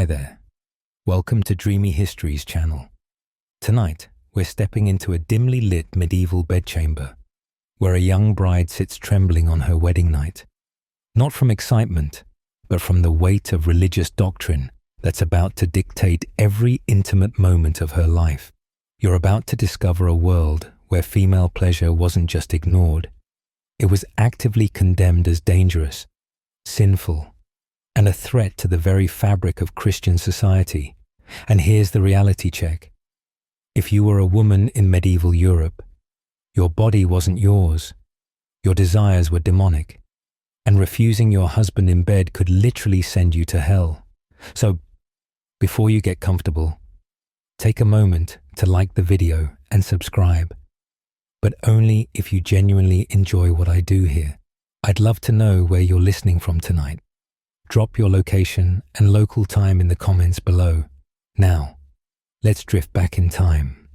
Hi there. Welcome to Dreamy Histories channel. Tonight, we're stepping into a dimly lit medieval bedchamber, where a young bride sits trembling on her wedding night, not from excitement, but from the weight of religious doctrine that's about to dictate every intimate moment of her life. You're about to discover a world where female pleasure wasn't just ignored, it was actively condemned as dangerous, sinful, and a threat to the very fabric of Christian society. And here's the reality check. If you were a woman in medieval Europe, your body wasn't yours, your desires were demonic, and refusing your husband in bed could literally send you to hell. So, before you get comfortable, take a moment to like the video and subscribe, but only if you genuinely enjoy what I do here. I'd love to know where you're listening from tonight. Drop your location and local time in the comments below. Now, let's drift back in time.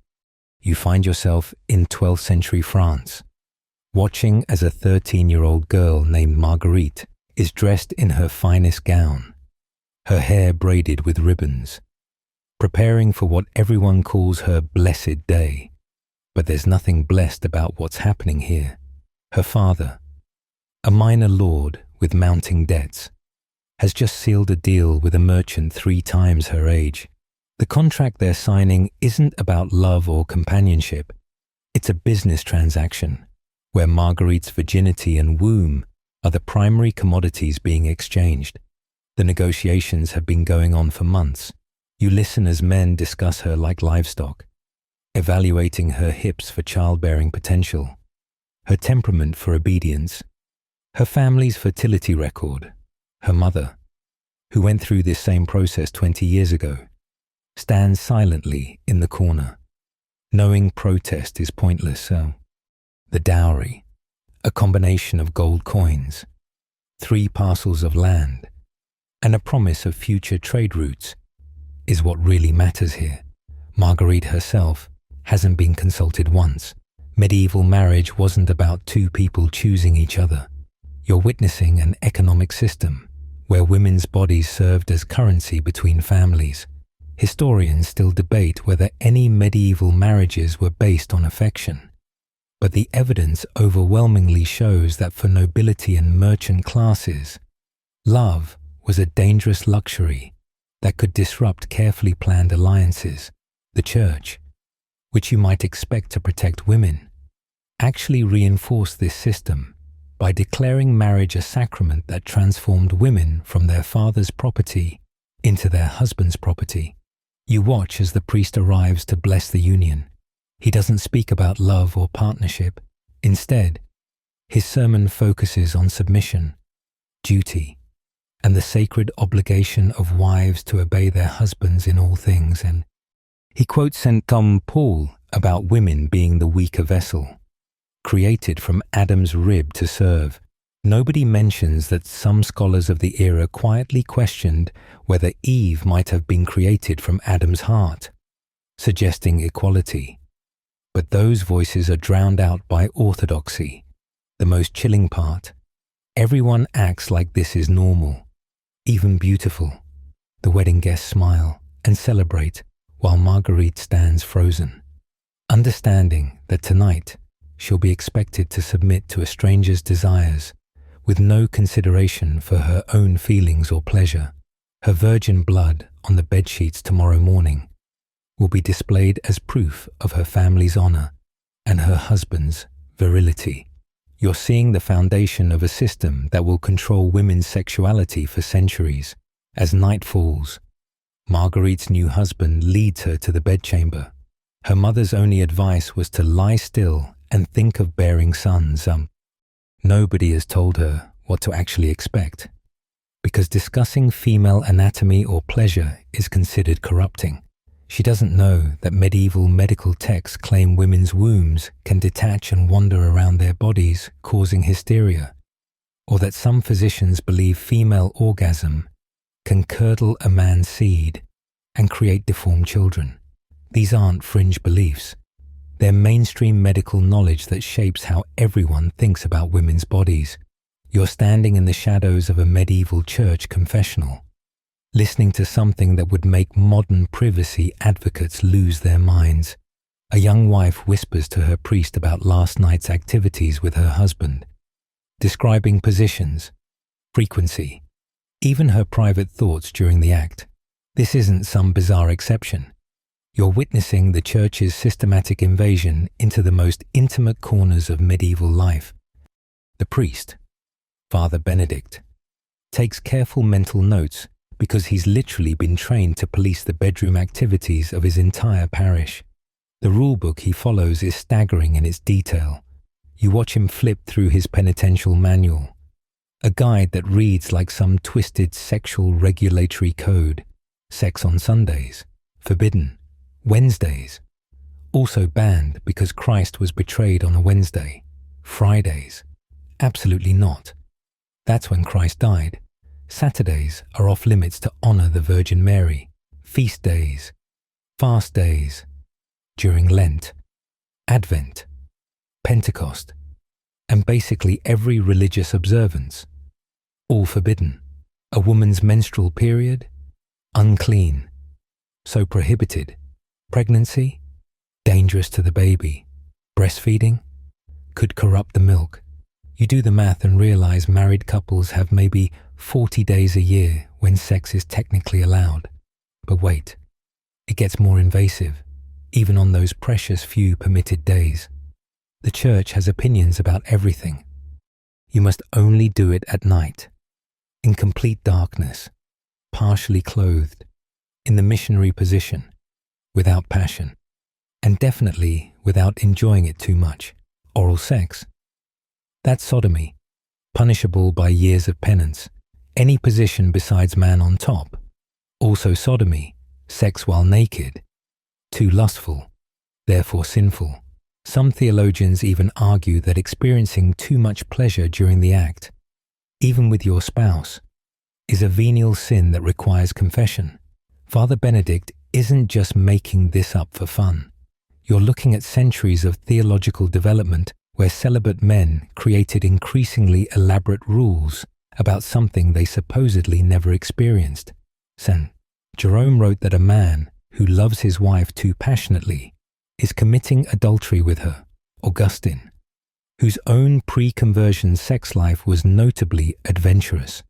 You find yourself in 12th century France, watching as a 13-year-old girl named Marguerite is dressed in her finest gown, her hair braided with ribbons, preparing for what everyone calls her blessed day. But there's nothing blessed about what's happening here. Her father, a minor lord with mounting debts, has just sealed a deal with a merchant 3 times her age. The contract they're signing isn't about love or companionship. It's a business transaction where Marguerite's virginity and womb are the primary commodities being exchanged. The negotiations have been going on for months. You listen as men discuss her like livestock, evaluating her hips for childbearing potential, her temperament for obedience, her family's fertility record. Her mother, who went through this same process 20 years ago, stands silently in the corner, knowing protest is pointless. The dowry, a combination of gold coins, 3 parcels of land, and a promise of future trade routes, is what really matters here. Marguerite herself hasn't been consulted once. Medieval marriage wasn't about 2 people choosing each other. You're witnessing an economic system where women's bodies served as currency between families. Historians still debate whether any medieval marriages were based on affection, but the evidence overwhelmingly shows that for nobility and merchant classes, love was a dangerous luxury that could disrupt carefully planned alliances. The church, which you might expect to protect women, actually reinforced this system by declaring marriage a sacrament that transformed women from their father's property into their husband's property. You watch as the priest arrives to bless the union. He doesn't speak about love or partnership. Instead, his sermon focuses on submission, duty, and the sacred obligation of wives to obey their husbands in all things. And he quotes St. Paul about women being the weaker vessel, created from Adam's rib to serve. Nobody mentions that some scholars of the era quietly questioned whether Eve might have been created from Adam's heart, suggesting equality. But those voices are drowned out by orthodoxy. The most chilling part, everyone acts like this is normal, even beautiful. The wedding guests smile and celebrate while Marguerite stands frozen, understanding that tonight she'll be expected to submit to a stranger's desires with no consideration for her own feelings or pleasure. Her virgin blood on the bedsheets tomorrow morning will be displayed as proof of her family's honor and her husband's virility. You're seeing the foundation of a system that will control women's sexuality for centuries. As night falls, Marguerite's new husband leads her to the bedchamber. Her mother's only advice was to lie still and think of bearing sons. Nobody has told her what to actually expect, because discussing female anatomy or pleasure is considered corrupting. She doesn't know that medieval medical texts claim women's wombs can detach and wander around their bodies, causing hysteria, or that some physicians believe female orgasm can curdle a man's seed and create deformed children. These aren't fringe beliefs. They're mainstream medical knowledge that shapes how everyone thinks about women's bodies. You're standing in the shadows of a medieval church confessional, listening to something that would make modern privacy advocates lose their minds. A young wife whispers to her priest about last night's activities with her husband, describing positions, frequency, even her private thoughts during the act. This isn't some bizarre exception. You're witnessing the Church's systematic invasion into the most intimate corners of medieval life. The priest, Father Benedict, takes careful mental notes because he's literally been trained to police the bedroom activities of his entire parish. The rulebook he follows is staggering in its detail. You watch him flip through his penitential manual, a guide that reads like some twisted sexual regulatory code. Sex on Sundays, forbidden. Wednesdays, also banned because Christ was betrayed on a Wednesday. Fridays, absolutely not. That's when Christ died. Saturdays are off limits to honor the Virgin Mary. Feast days, fast days, during Lent, Advent, Pentecost, and basically every religious observance. All forbidden. A woman's menstrual period, unclean. So prohibited. Pregnancy, dangerous to the baby. Breastfeeding, could corrupt the milk. You do the math and realize married couples have maybe 40 days a year when sex is technically allowed. But wait, it gets more invasive, even on those precious few permitted days. The Church has opinions about everything. You must only do it at night, in complete darkness, partially clothed, in the missionary position, without passion, and definitely without enjoying it too much. Oral sex. That's sodomy, punishable by years of penance. Any position besides man on top. Also sodomy, sex while naked. Too lustful, therefore sinful. Some theologians even argue that experiencing too much pleasure during the act, even with your spouse, is a venial sin that requires confession. Father Benedict isn't just making this up for fun. You're looking at centuries of theological development where celibate men created increasingly elaborate rules about something they supposedly never experienced. St. Jerome wrote that a man who loves his wife too passionately is committing adultery with her. Augustine, whose own pre-conversion sex life was notably adventurous,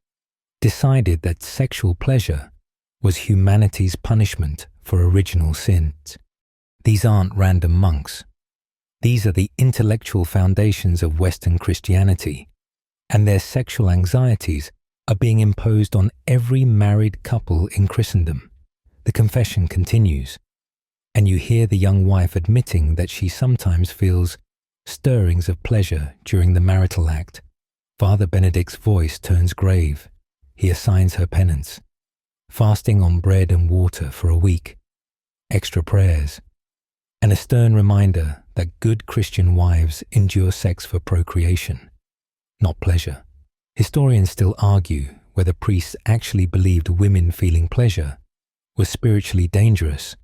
decided that sexual pleasure was humanity's punishment for original sins. These aren't random monks. These are the intellectual foundations of Western Christianity, and their sexual anxieties are being imposed on every married couple in Christendom. The confession continues, and you hear the young wife admitting that she sometimes feels stirrings of pleasure during the marital act. Father Benedict's voice turns grave. He assigns her penance, fasting on bread and water for a week, extra prayers, and a stern reminder that good Christian wives endure sex for procreation, not pleasure. Historians still argue whether priests actually believed women feeling pleasure was spiritually dangerous,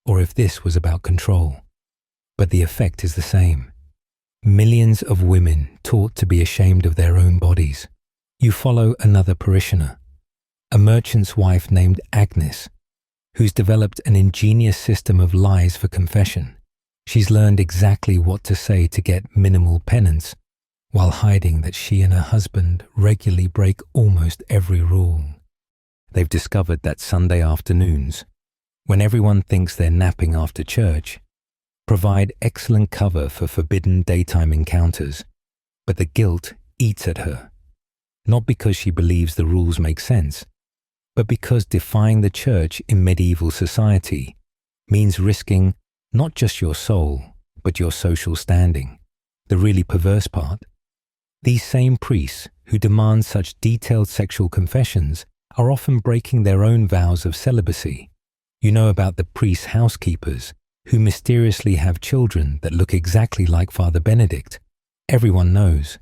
or if this was about control. But the effect is the same. Millions of women taught to be ashamed of their own bodies. You follow another parishioner, a merchant's wife named Agnes, who's developed an ingenious system of lies for confession. She's learned exactly what to say to get minimal penance, while hiding that she and her husband regularly break almost every rule. They've discovered that Sunday afternoons, when everyone thinks they're napping after church, provide excellent cover for forbidden daytime encounters, but the guilt eats at her, not because she believes the rules make sense, but because defying the church in medieval society means risking not just your soul, but your social standing. The really perverse part, these same priests who demand such detailed sexual confessions are often breaking their own vows of celibacy. You know about the priest housekeepers who mysteriously have children that look exactly like Father Benedict. Everyone knows.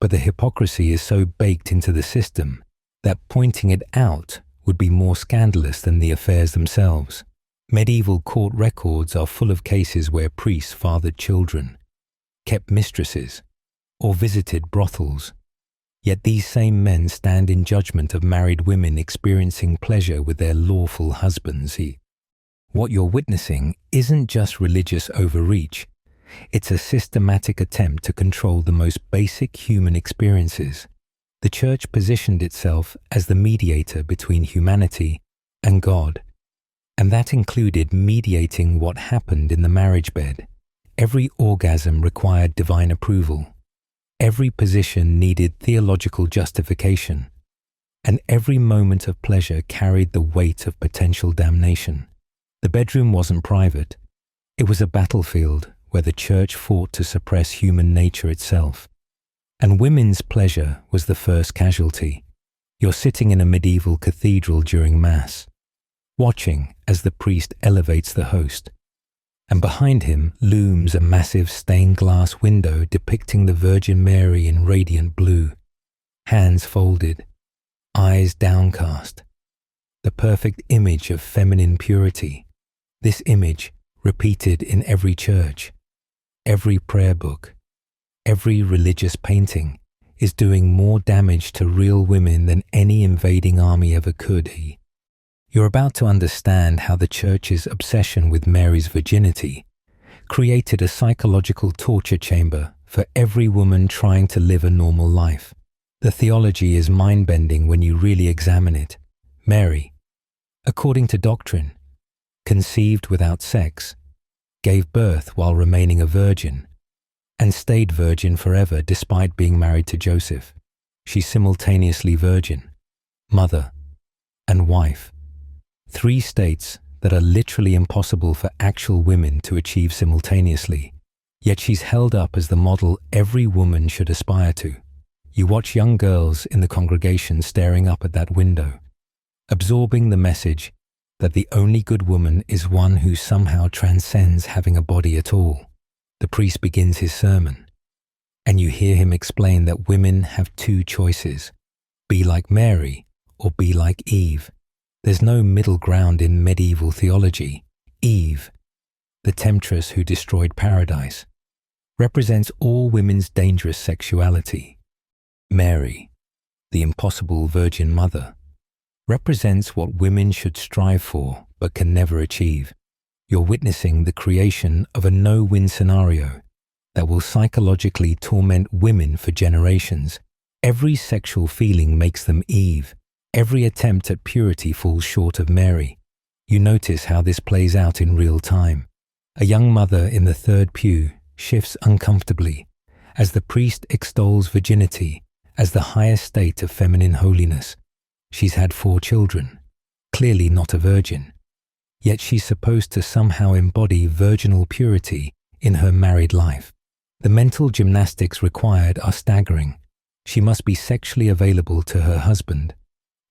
But the hypocrisy is so baked into the system that pointing it out would be more scandalous than the affairs themselves. Medieval court records are full of cases where priests fathered children, kept mistresses, or visited brothels. Yet these same men stand in judgment of married women experiencing pleasure with their lawful husbands. What you're witnessing isn't just religious overreach, it's a systematic attempt to control the most basic human experiences. The Church positioned itself as the mediator between humanity and God, and that included mediating what happened in the marriage bed. Every orgasm required divine approval. Every position needed theological justification, and every moment of pleasure carried the weight of potential damnation. The bedroom wasn't private. It was a battlefield where the Church fought to suppress human nature itself. And women's pleasure was the first casualty. You're sitting in a medieval cathedral during Mass, watching as the priest elevates the host, and behind him looms a massive stained glass window depicting the Virgin Mary in radiant blue, hands folded, eyes downcast, the perfect image of feminine purity. This image repeated in every church, every prayer book, every religious painting is doing more damage to real women than any invading army ever could. You're about to understand how the Church's obsession with Mary's virginity created a psychological torture chamber for every woman trying to live a normal life. The theology is mind-bending when you really examine it. Mary, according to doctrine, conceived without sex, gave birth while remaining a virgin, and stayed virgin forever despite being married to Joseph. She's simultaneously virgin, mother, and wife. 3 states that are literally impossible for actual women to achieve simultaneously, yet she's held up as the model every woman should aspire to. You watch young girls in the congregation staring up at that window, absorbing the message that the only good woman is one who somehow transcends having a body at all. The priest begins his sermon, and you hear him explain that women have 2 choices: be like Mary or be like Eve. There's no middle ground in medieval theology. Eve, the temptress who destroyed paradise, represents all women's dangerous sexuality. Mary, the impossible Virgin Mother, represents what women should strive for but can never achieve. You're witnessing the creation of a no-win scenario that will psychologically torment women for generations. Every sexual feeling makes them Eve. Every attempt at purity falls short of Mary. You notice how this plays out in real time. A young mother in the 3rd pew shifts uncomfortably as the priest extols virginity as the highest state of feminine holiness. She's had 4 children, clearly not a virgin, yet she's supposed to somehow embody virginal purity in her married life. The mental gymnastics required are staggering. She must be sexually available to her husband,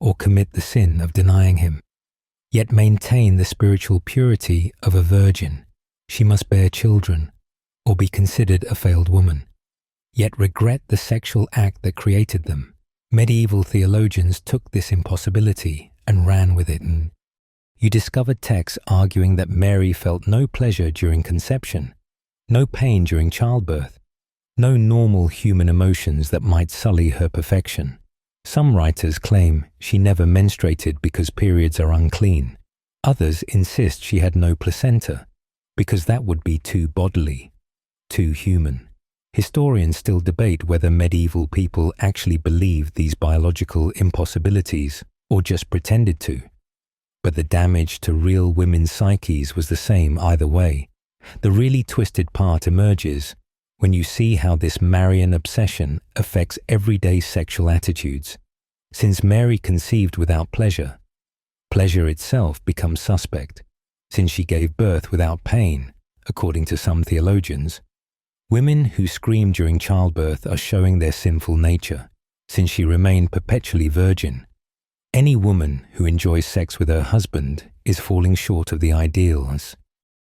or commit the sin of denying him, yet maintain the spiritual purity of a virgin. She must bear children, or be considered a failed woman, yet regret the sexual act that created them. Medieval theologians took this impossibility and ran with it, and you discovered texts arguing that Mary felt no pleasure during conception, no pain during childbirth, no normal human emotions that might sully her perfection. Some writers claim she never menstruated because periods are unclean. Others insist she had no placenta because that would be too bodily, too human. Historians still debate whether medieval people actually believed these biological impossibilities or just pretended to. But the damage to real women's psyches was the same either way. The really twisted part emerges when you see how this Marian obsession affects everyday sexual attitudes. Since Mary conceived without pleasure, pleasure itself becomes suspect. Since she gave birth without pain, according to some theologians, women who scream during childbirth are showing their sinful nature. Since she remained perpetually virgin, any woman who enjoys sex with her husband is falling short of the ideals.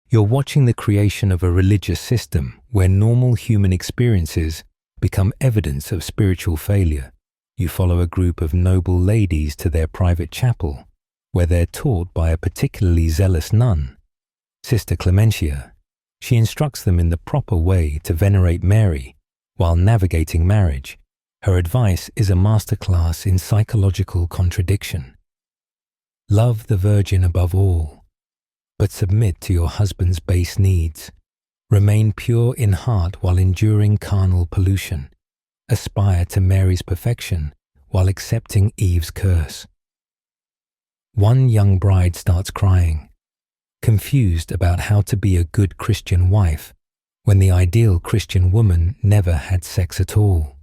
You're watching the creation of a religious system where normal human experiences become evidence of spiritual failure. You follow a group of noble ladies to their private chapel, where they're taught by a particularly zealous nun, Sister Clementia. She instructs them in the proper way to venerate Mary while navigating marriage. Her advice is a masterclass in psychological contradiction. Love the Virgin above all, but submit to your husband's base needs. Remain pure in heart while enduring carnal pollution. Aspire to Mary's perfection while accepting Eve's curse. One young bride starts crying, confused about how to be a good Christian wife when the ideal Christian woman never had sex at all.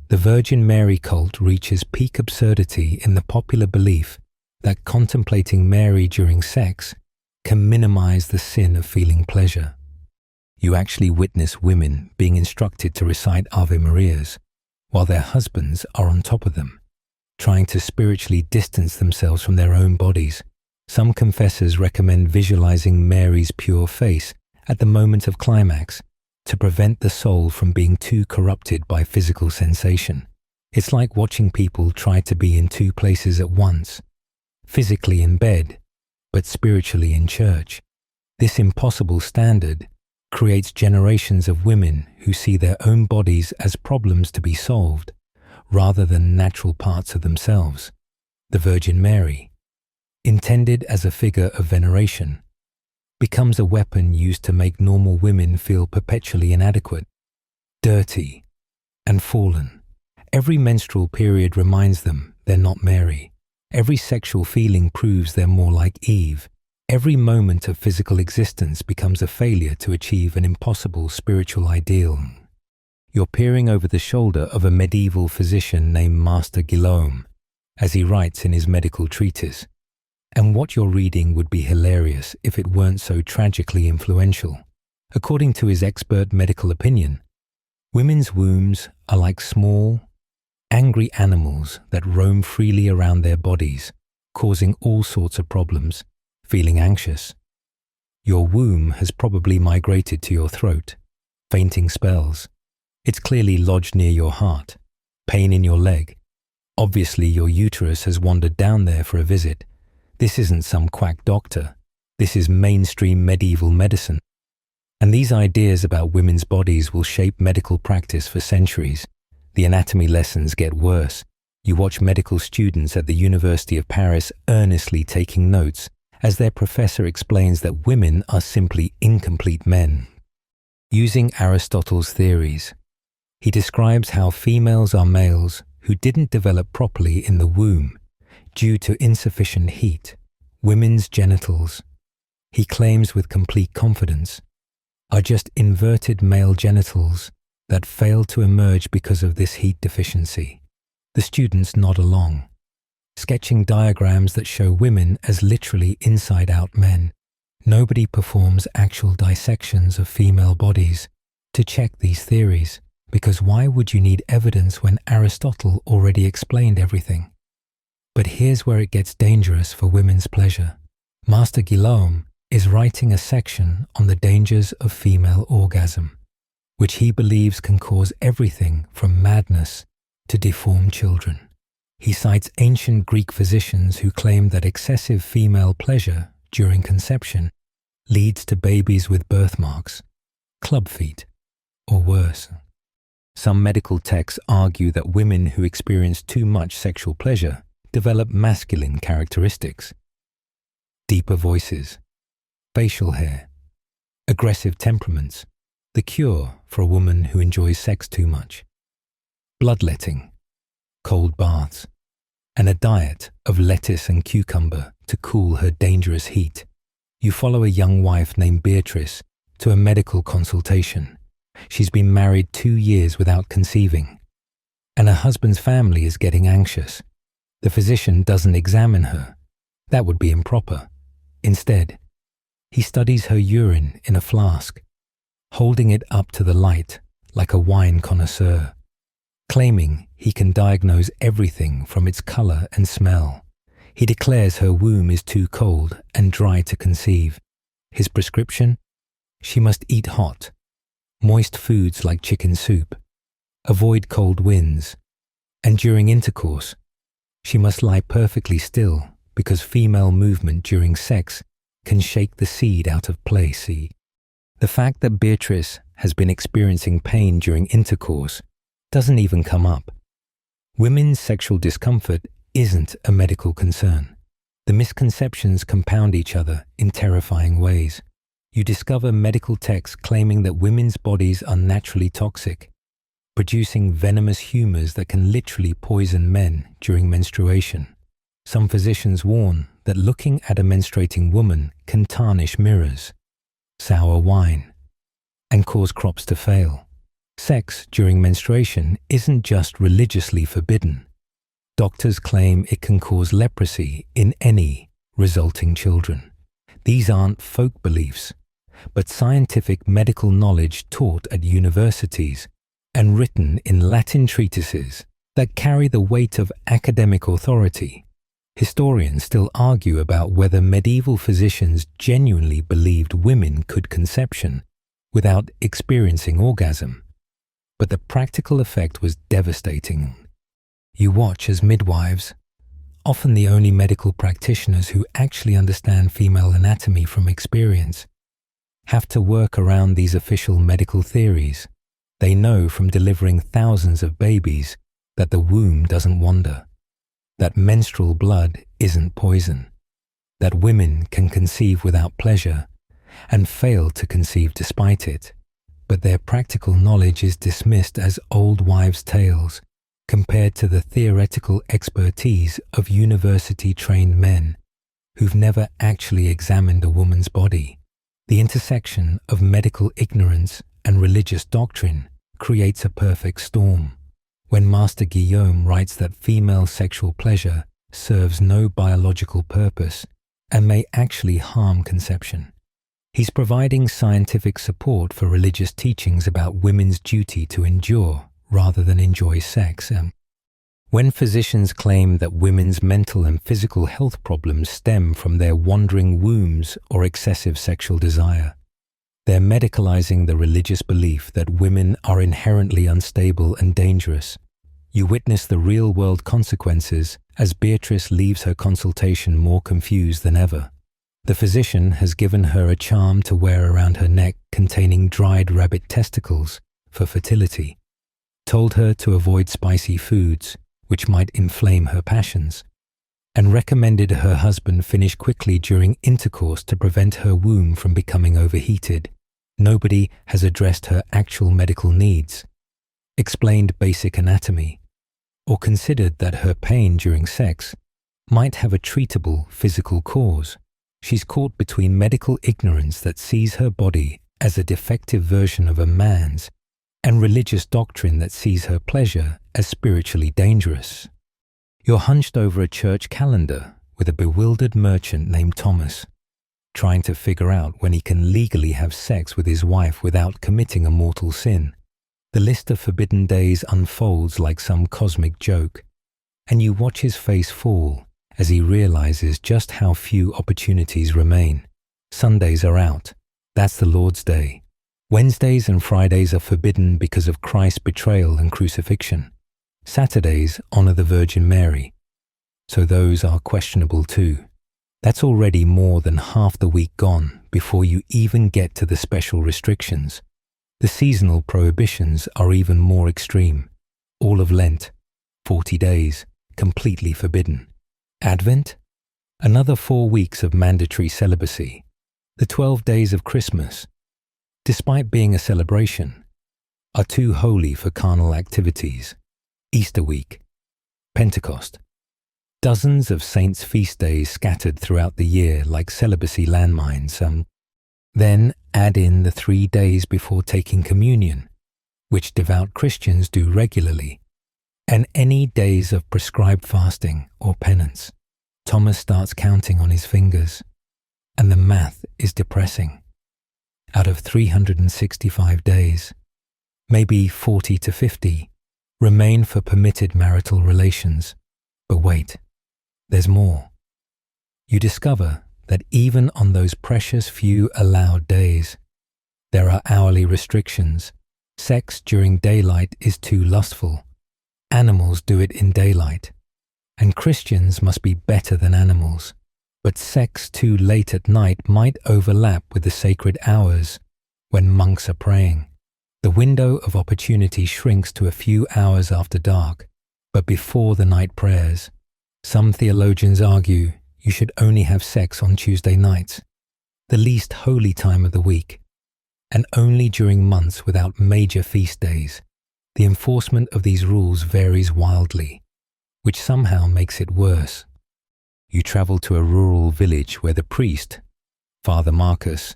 The Virgin Mary cult reaches peak absurdity in the popular belief that contemplating Mary during sex can minimize the sin of feeling pleasure. You actually witness women being instructed to recite Ave Marias while their husbands are on top of them, trying to spiritually distance themselves from their own bodies. Some confessors recommend visualizing Mary's pure face at the moment of climax to prevent the soul from being too corrupted by physical sensation. It's like watching people try to be in two places at once, physically in bed, but spiritually in church. This impossible standard creates generations of women who see their own bodies as problems to be solved, rather than natural parts of themselves. The Virgin Mary, intended as a figure of veneration, becomes a weapon used to make normal women feel perpetually inadequate, dirty, and fallen. Every menstrual period reminds them they're not Mary. Every sexual feeling proves they're more like Eve. Every moment of physical existence becomes a failure to achieve an impossible spiritual ideal. You're peering over the shoulder of a medieval physician named Master Guillaume, as he writes in his medical treatise. And what you're reading would be hilarious if it weren't so tragically influential. According to his expert medical opinion, women's wombs are like small, angry animals that roam freely around their bodies, causing all sorts of problems, feeling anxious. Your womb has probably migrated to your throat, fainting spells. It's clearly lodged near your heart, pain in your leg. Obviously, your uterus has wandered down there for a visit. This isn't some quack doctor. This is mainstream medieval medicine. And these ideas about women's bodies will shape medical practice for centuries. The anatomy lessons get worse. You watch medical students at the University of Paris earnestly taking notes as their professor explains that women are simply incomplete men. Using Aristotle's theories, he describes how females are males who didn't develop properly in the womb due to insufficient heat. Women's genitals, he claims with complete confidence, are just inverted male genitals that fail to emerge because of this heat deficiency. The students nod along, sketching diagrams that show women as literally inside-out men. Nobody performs actual dissections of female bodies to check these theories, because why would you need evidence when Aristotle already explained everything? But here's where it gets dangerous for women's pleasure. Master Guillaume is writing a section on the dangers of female orgasm, which he believes can cause everything from madness to deformed children. He cites ancient Greek physicians who claimed that excessive female pleasure during conception leads to babies with birthmarks, club feet, or worse. Some medical texts argue that women who experience too much sexual pleasure develop masculine characteristics, deeper voices, facial hair, aggressive temperaments, the cure for a woman who enjoys sex too much, bloodletting, cold baths, and a diet of lettuce and cucumber to cool her dangerous heat. You follow a young wife named Beatrice to a medical consultation. She's been married 2 years without conceiving, and her husband's family is getting anxious. The physician doesn't examine her. That would be improper. Instead, he studies her urine in a flask, holding it up to the light like a wine connoisseur, claiming he can diagnose everything from its color and smell. He declares her womb is too cold and dry to conceive. His prescription? She must eat hot, moist foods like chicken soup, avoid cold winds, and during intercourse, she must lie perfectly still because female movement during sex can shake the seed out of place. The fact that Beatrice has been experiencing pain during intercourse doesn't even come up. Women's sexual discomfort isn't a medical concern. The misconceptions compound each other in terrifying ways. You discover medical texts claiming that women's bodies are naturally toxic, producing venomous humors that can literally poison men during menstruation. Some physicians warn that looking at a menstruating woman can tarnish mirrors, sour wine, and cause crops to fail. Sex during menstruation isn't just religiously forbidden. Doctors claim it can cause leprosy in any resulting children. These aren't folk beliefs, but scientific medical knowledge taught at universities and written in Latin treatises that carry the weight of academic authority. Historians still argue about whether medieval physicians genuinely believed women could conception without experiencing orgasm. But the practical effect was devastating. You watch as midwives, often the only medical practitioners who actually understand female anatomy from experience, have to work around these official medical theories. They know from delivering thousands of babies that the womb doesn't wander, that menstrual blood isn't poison, that women can conceive without pleasure and fail to conceive despite it. But their practical knowledge is dismissed as old wives' tales compared to the theoretical expertise of university-trained men who've never actually examined a woman's body. The intersection of medical ignorance and religious doctrine creates a perfect storm. When Master Guillaume writes that female sexual pleasure serves no biological purpose and may actually harm conception, he's providing scientific support for religious teachings about women's duty to endure rather than enjoy sex. When physicians claim that women's mental and physical health problems stem from their wandering wombs or excessive sexual desire, they're medicalizing the religious belief that women are inherently unstable and dangerous. You witness the real-world consequences as Beatrice leaves her consultation more confused than ever. The physician has given her a charm to wear around her neck containing dried rabbit testicles for fertility, told her to avoid spicy foods, which might inflame her passions, and recommended her husband finish quickly during intercourse to prevent her womb from becoming overheated. Nobody has addressed her actual medical needs, explained basic anatomy, or considered that her pain during sex might have a treatable physical cause. She's caught between medical ignorance that sees her body as a defective version of a man's and religious doctrine that sees her pleasure as spiritually dangerous. You're hunched over a church calendar with a bewildered merchant named Thomas, trying to figure out when he can legally have sex with his wife without committing a mortal sin. The list of forbidden days unfolds like some cosmic joke, and you watch his face fall as he realizes just how few opportunities remain. Sundays are out. That's the Lord's Day. Wednesdays and Fridays are forbidden because of Christ's betrayal and crucifixion. Saturdays honor the Virgin Mary, so those are questionable too. That's already more than half the week gone before you even get to the special restrictions. The seasonal prohibitions are even more extreme. All of Lent, 40 days, completely forbidden. Advent, another 4 weeks of mandatory celibacy. The 12 days of Christmas, despite being a celebration, are too holy for carnal activities. Easter week, Pentecost, dozens of saints' feast days scattered throughout the year like celibacy landmines. Then add in the 3 days before taking communion, which devout Christians do regularly, and any days of prescribed fasting or penance. Thomas starts counting on his fingers, and the math is depressing. Out of 365 days, maybe 40 to 50 remain for permitted marital relations. But wait, there's more. You discover that even on those precious few allowed days, there are hourly restrictions. Sex during daylight is too lustful. Animals do it in daylight, and Christians must be better than animals. But sex too late at night might overlap with the sacred hours when monks are praying. The window of opportunity shrinks to a few hours after dark, but before the night prayers. Some theologians argue you should only have sex on Tuesday nights, the least holy time of the week, and only during months without major feast days. The enforcement of these rules varies wildly, which somehow makes it worse. You travel to a rural village where the priest, Father Marcus,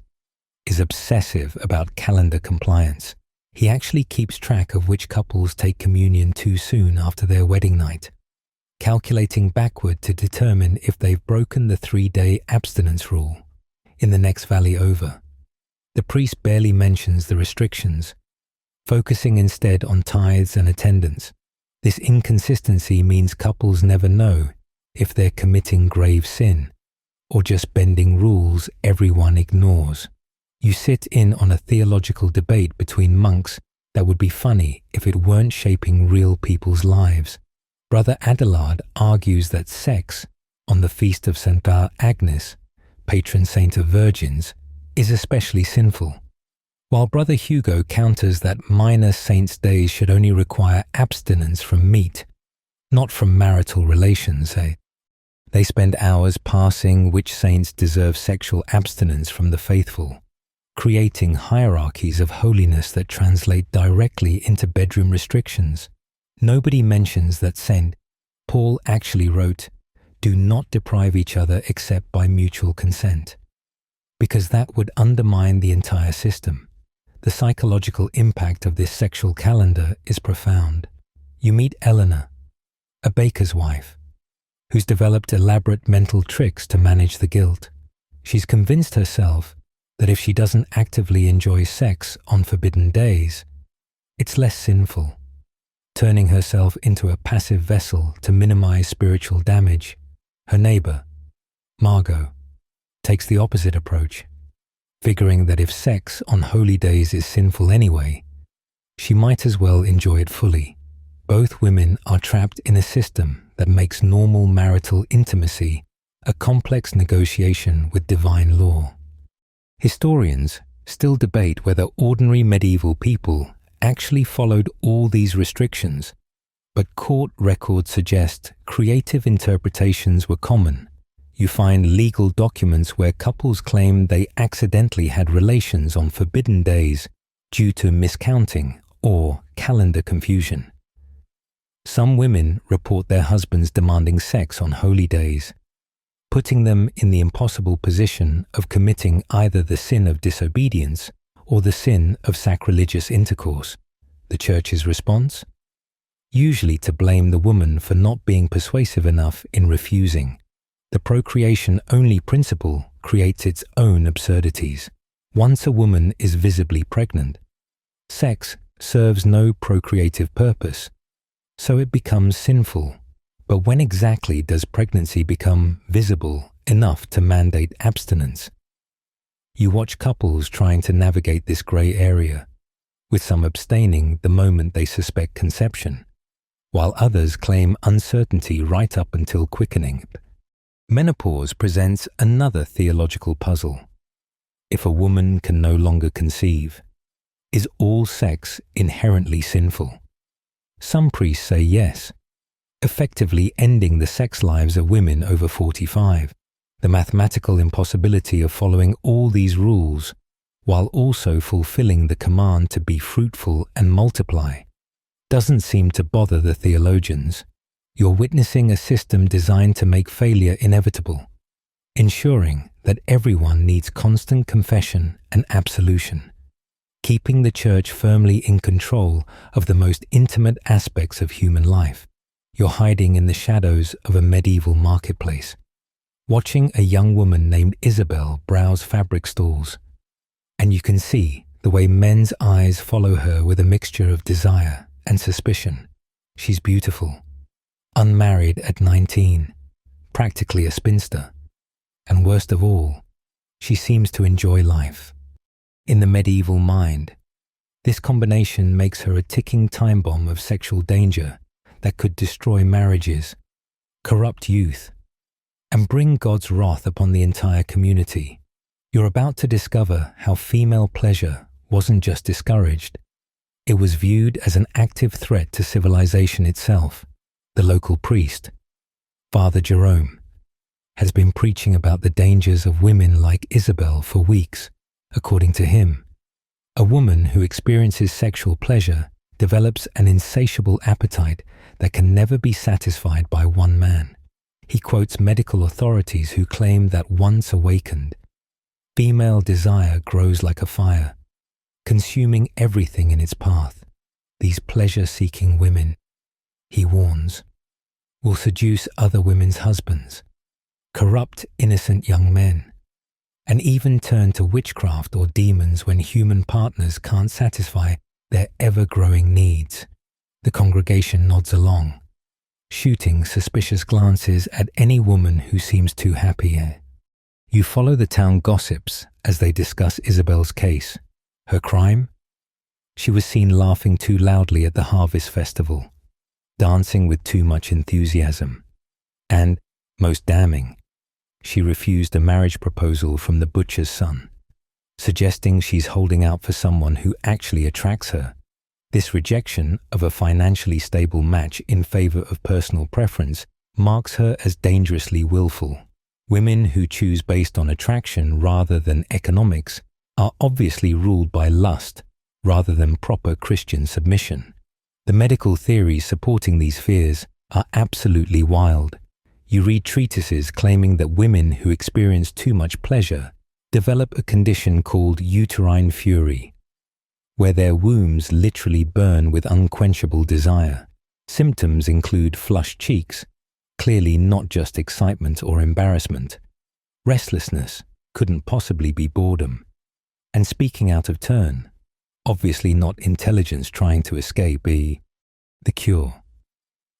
is obsessive about calendar compliance. He actually keeps track of which couples take communion too soon after their wedding night, calculating backward to determine if they've broken the 3-day abstinence rule in the next valley over. The priest barely mentions the restrictions, focusing instead on tithes and attendance. This inconsistency means couples never know if they're committing grave sin or just bending rules everyone ignores. You sit in on a theological debate between monks that would be funny if it weren't shaping real people's lives. Brother Adelard argues that sex on the feast of Santa Agnes, patron saint of virgins, is especially sinful, while Brother Hugo counters that minor saints' days should only require abstinence from meat, not from marital relations. They spend hours parsing which saints deserve sexual abstinence from the faithful, creating hierarchies of holiness that translate directly into bedroom restrictions. Nobody mentions that Saint Paul actually wrote, "Do not deprive each other except by mutual consent," because that would undermine the entire system. The psychological impact of this sexual calendar is profound. You meet Eleanor, a baker's wife, who's developed elaborate mental tricks to manage the guilt. She's convinced herself that if she doesn't actively enjoy sex on forbidden days, it's less sinful, turning herself into a passive vessel to minimize spiritual damage. Her neighbor, Margot, takes the opposite approach, figuring that if sex on holy days is sinful anyway, she might as well enjoy it fully. Both women are trapped in a system that makes normal marital intimacy a complex negotiation with divine law. Historians still debate whether ordinary medieval people actually followed all these restrictions, but court records suggest creative interpretations were common. You find legal documents where couples claim they accidentally had relations on forbidden days due to miscounting or calendar confusion. Some women report their husbands demanding sex on holy days, putting them in the impossible position of committing either the sin of disobedience or the sin of sacrilegious intercourse. The Church's response? Usually to blame the woman for not being persuasive enough in refusing. The procreation-only principle creates its own absurdities. Once a woman is visibly pregnant, sex serves no procreative purpose, so it becomes sinful. But when exactly does pregnancy become visible enough to mandate abstinence? You watch couples trying to navigate this grey area, with some abstaining the moment they suspect conception, while others claim uncertainty right up until quickening. Menopause presents another theological puzzle. If a woman can no longer conceive, is all sex inherently sinful? Some priests say yes, effectively ending the sex lives of women over 45. The mathematical impossibility of following all these rules while also fulfilling the command to be fruitful and multiply doesn't seem to bother the theologians. You're witnessing a system designed to make failure inevitable, ensuring that everyone needs constant confession and absolution, keeping the Church firmly in control of the most intimate aspects of human life. You're hiding in the shadows of a medieval marketplace, watching a young woman named Isabel browse fabric stalls, and you can see the way men's eyes follow her with a mixture of desire and suspicion. She's beautiful, unmarried at 19, practically a spinster, and worst of all, she seems to enjoy life. In the medieval mind, this combination makes her a ticking time bomb of sexual danger that could destroy marriages, corrupt youth, and bring God's wrath upon the entire community. You're about to discover how female pleasure wasn't just discouraged, it was viewed as an active threat to civilization itself. The local priest, Father Jerome, has been preaching about the dangers of women like Isabel for weeks. According to him, a woman who experiences sexual pleasure develops an insatiable appetite that can never be satisfied by one man. He quotes medical authorities who claim that once awakened, female desire grows like a fire, consuming everything in its path. These pleasure-seeking women, he warns, will seduce other women's husbands, corrupt innocent young men, and even turn to witchcraft or demons when human partners can't satisfy their ever-growing needs. The congregation nods along, shooting suspicious glances at any woman who seems too happy. You follow the town gossips as they discuss Isabel's case. Her crime? She was seen laughing too loudly at the harvest festival, dancing with too much enthusiasm, and, most damning, she refused a marriage proposal from the butcher's son, suggesting she's holding out for someone who actually attracts her. This rejection of a financially stable match in favor of personal preference marks her as dangerously willful. Women who choose based on attraction rather than economics are obviously ruled by lust rather than proper Christian submission. The medical theories supporting these fears are absolutely wild. You read treatises claiming that women who experience too much pleasure develop a condition called uterine fury, where their wombs literally burn with unquenchable desire. Symptoms include flushed cheeks, clearly not just excitement or embarrassment. Restlessness couldn't possibly be boredom. And speaking out of turn, obviously not intelligence trying to escape. The cure: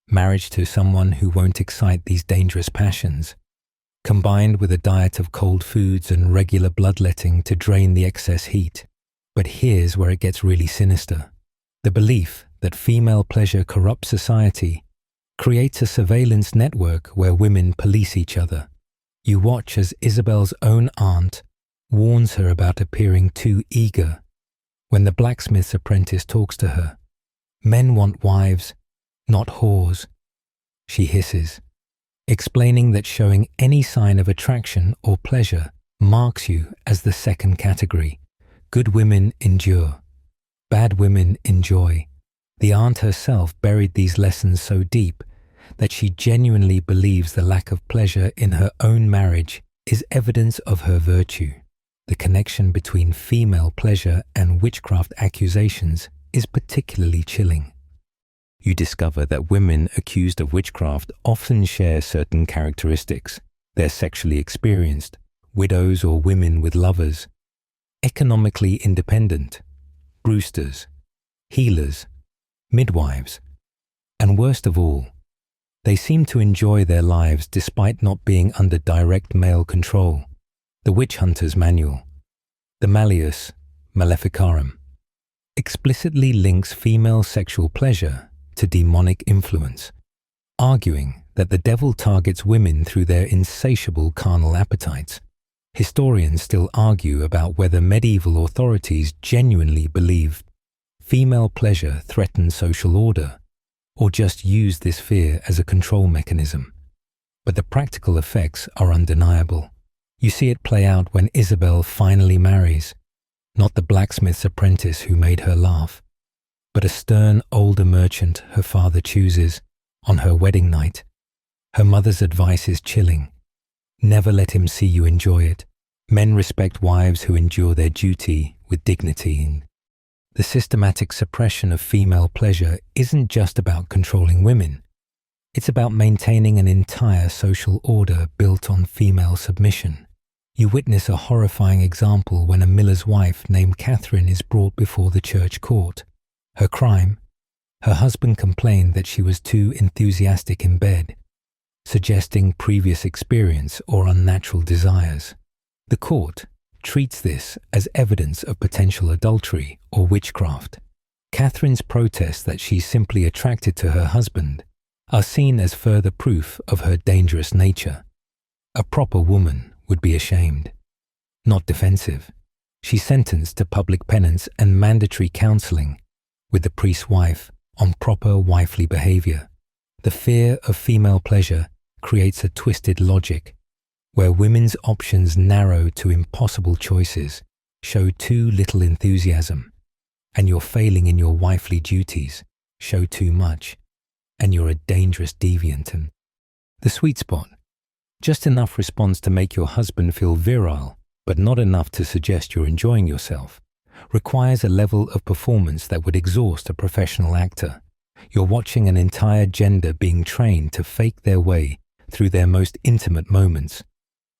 marriage to someone who won't excite these dangerous passions, combined with a diet of cold foods and regular bloodletting to drain the excess heat. But here's where it gets really sinister. The belief that female pleasure corrupts society creates a surveillance network where women police each other. You watch as Isabel's own aunt warns her about appearing too eager. When the blacksmith's apprentice talks to her, "Men want wives, not whores," she hisses, explaining that showing any sign of attraction or pleasure marks you as the second category. Good women endure, bad women enjoy. The aunt herself buried these lessons so deep that she genuinely believes the lack of pleasure in her own marriage is evidence of her virtue. The connection between female pleasure and witchcraft accusations is particularly chilling. You discover that women accused of witchcraft often share certain characteristics. They're sexually experienced, widows or women with lovers, economically independent, brewsters, healers, midwives, and worst of all, they seem to enjoy their lives despite not being under direct male control. The Witch Hunter's Manual, the Malleus Maleficarum, explicitly links female sexual pleasure to demonic influence, arguing that the devil targets women through their insatiable carnal appetites. Historians still argue about whether medieval authorities genuinely believed female pleasure threatened social order, or just used this fear as a control mechanism. But the practical effects are undeniable. You see it play out when Isabel finally marries, not the blacksmith's apprentice who made her laugh, but a stern older merchant her father chooses on her wedding night. Her mother's advice is chilling. Never let him see you enjoy it. Men respect wives who endure their duty with dignity. The systematic suppression of female pleasure isn't just about controlling women. It's about maintaining an entire social order built on female submission. You witness a horrifying example when a miller's wife named Catherine is brought before the church court. Her crime? Her husband complained that she was too enthusiastic in bed, suggesting previous experience or unnatural desires. The court treats this as evidence of potential adultery or witchcraft. Catherine's protests that she's simply attracted to her husband are seen as further proof of her dangerous nature. A proper woman would be ashamed, not defensive. She's sentenced to public penance and mandatory counseling with the priest's wife on proper wifely behavior. The fear of female pleasure creates a twisted logic, where women's options narrow to impossible choices, show too little enthusiasm, and you're failing in your wifely duties, show too much, and you're a dangerous deviant. And the sweet spot, just enough response to make your husband feel virile, but not enough to suggest you're enjoying yourself, requires a level of performance that would exhaust a professional actor. You're watching an entire gender being trained to fake their way through their most intimate moments,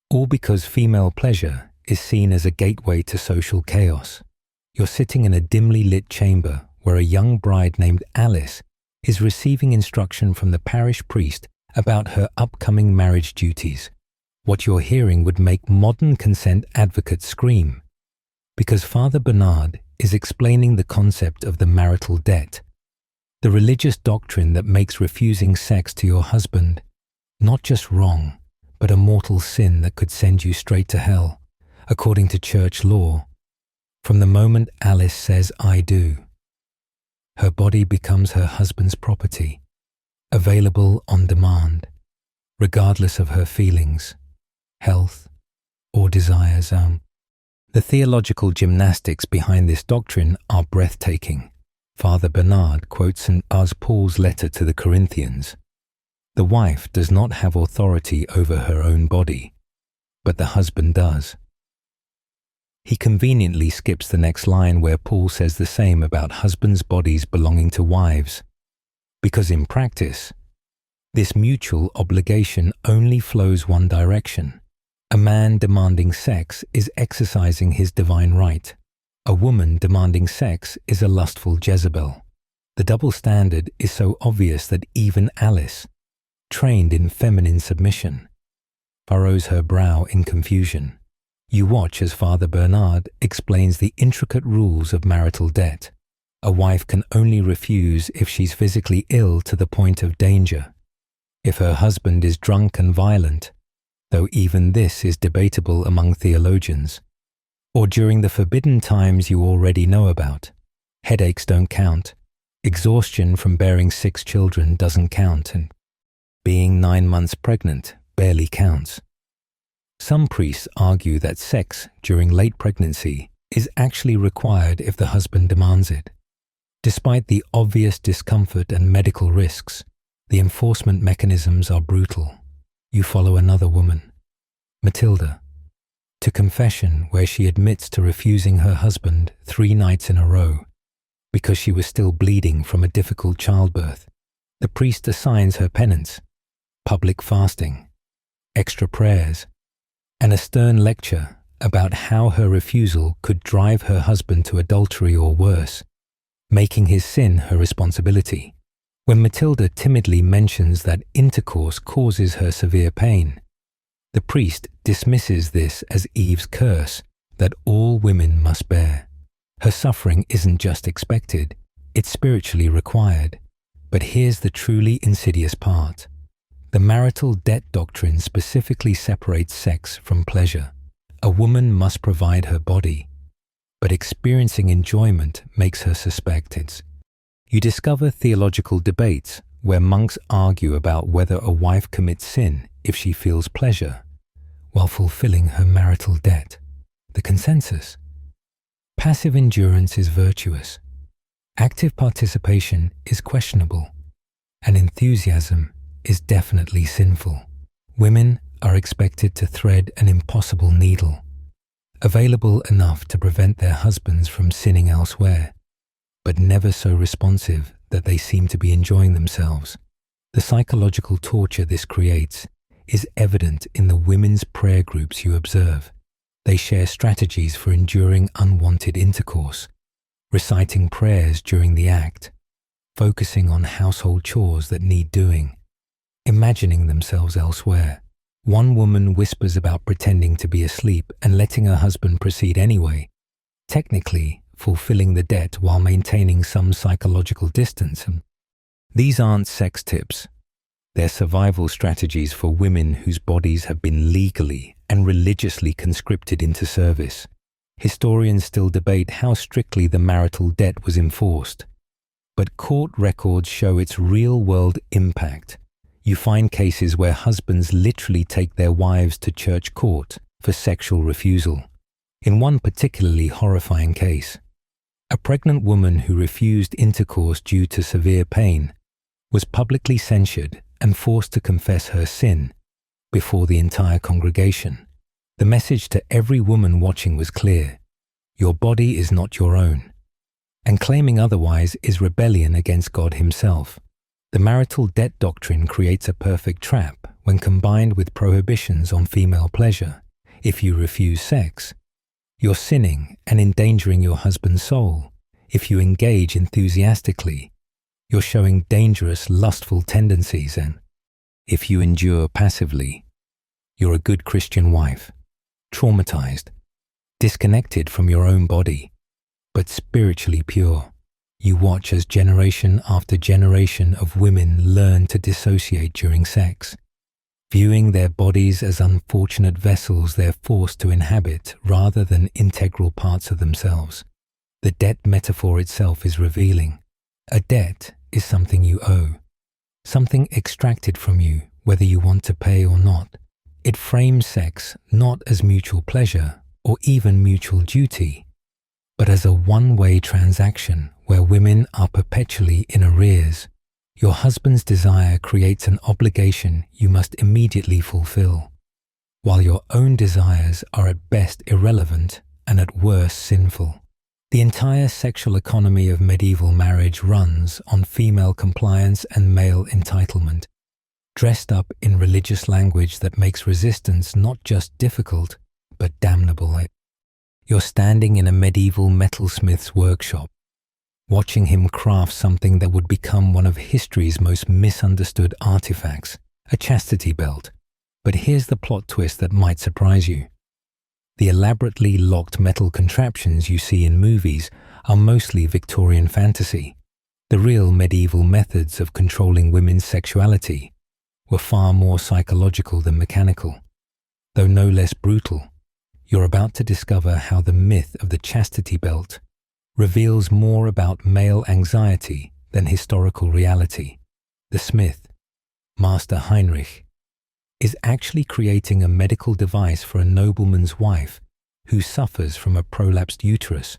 all because female pleasure is seen as a gateway to social chaos. You're sitting in a dimly lit chamber where a young bride named Alice is receiving instruction from the parish priest about her upcoming marriage duties. What you're hearing would make modern consent advocates scream, because Father Bernard is explaining the concept of the marital debt, the religious doctrine that makes refusing sex to your husband not just wrong, but a mortal sin that could send you straight to hell, according to church law. From the moment Alice says, "I do," her body becomes her husband's property, available on demand, regardless of her feelings, health, or desires. The theological gymnastics behind this doctrine are breathtaking. Father Bernard quotes St. Paul's letter to the Corinthians. The wife does not have authority over her own body, but the husband does. He conveniently skips the next line where Paul says the same about husbands' bodies belonging to wives, because in practice, this mutual obligation only flows one direction. A man demanding sex is exercising his divine right. A woman demanding sex is a lustful Jezebel. The double standard is so obvious that even Alice, trained in feminine submission, furrows her brow in confusion. You watch as Father Bernard explains the intricate rules of marital debt. A wife can only refuse if she's physically ill to the point of danger, if her husband is drunk and violent, though even this is debatable among theologians, or during the forbidden times you already know about. Headaches don't count, exhaustion from bearing 6 children doesn't count, and being 9 months pregnant barely counts. Some priests argue that sex during late pregnancy is actually required if the husband demands it. Despite the obvious discomfort and medical risks, the enforcement mechanisms are brutal. You follow another woman, Matilda, to confession where she admits to refusing her husband 3 nights in a row because she was still bleeding from a difficult childbirth. The priest assigns her penance, public fasting, extra prayers, and a stern lecture about how her refusal could drive her husband to adultery or worse, making his sin her responsibility. When Matilda timidly mentions that intercourse causes her severe pain, the priest dismisses this as Eve's curse that all women must bear. Her suffering isn't just expected, it's spiritually required. But here's the truly insidious part. The marital debt doctrine specifically separates sex from pleasure. A woman must provide her body, but experiencing enjoyment makes her suspect it. You discover theological debates where monks argue about whether a wife commits sin if she feels pleasure while fulfilling her marital debt. The consensus: passive endurance is virtuous, active participation is questionable, and enthusiasm is definitely sinful. Women are expected to thread an impossible needle, available enough to prevent their husbands from sinning elsewhere, but never so responsive that they seem to be enjoying themselves. The psychological torture this creates is evident in the women's prayer groups you observe. They share strategies for enduring unwanted intercourse, reciting prayers during the act, focusing on household chores that need doing, imagining themselves elsewhere. One woman whispers about pretending to be asleep and letting her husband proceed anyway, technically fulfilling the debt while maintaining some psychological distance. These aren't sex tips. They're survival strategies for women whose bodies have been legally and religiously conscripted into service. Historians still debate how strictly the marital debt was enforced. But court records show its real-world impact. You find cases where husbands literally take their wives to church court for sexual refusal. In one particularly horrifying case, a pregnant woman who refused intercourse due to severe pain was publicly censured and forced to confess her sin before the entire congregation. The message to every woman watching was clear: your body is not your own. And claiming otherwise is rebellion against God Himself. The marital debt doctrine creates a perfect trap when combined with prohibitions on female pleasure. If you refuse sex, you're sinning and endangering your husband's soul. If you engage enthusiastically, you're showing dangerous, lustful tendencies. And if you endure passively, you're a good Christian wife, traumatized, disconnected from your own body, but spiritually pure. You watch as generation after generation of women learn to dissociate during sex, viewing their bodies as unfortunate vessels they're forced to inhabit rather than integral parts of themselves. The debt metaphor itself is revealing. A debt is something you owe, something extracted from you whether you want to pay or not. It frames sex not as mutual pleasure or even mutual duty, but as a one-way transaction where women are perpetually in arrears. Your husband's desire creates an obligation you must immediately fulfill, while your own desires are at best irrelevant and at worst sinful. The entire sexual economy of medieval marriage runs on female compliance and male entitlement, dressed up in religious language that makes resistance not just difficult, but damnable. You're standing in a medieval metalsmith's workshop, watching him craft something that would become one of history's most misunderstood artifacts, a chastity belt. But here's the plot twist that might surprise you. The elaborately locked metal contraptions you see in movies are mostly Victorian fantasy. The real medieval methods of controlling women's sexuality were far more psychological than mechanical, though no less brutal. You're about to discover how the myth of the chastity belt reveals more about male anxiety than historical reality. The smith, Master Heinrich, is actually creating a medical device for a nobleman's wife who suffers from a prolapsed uterus,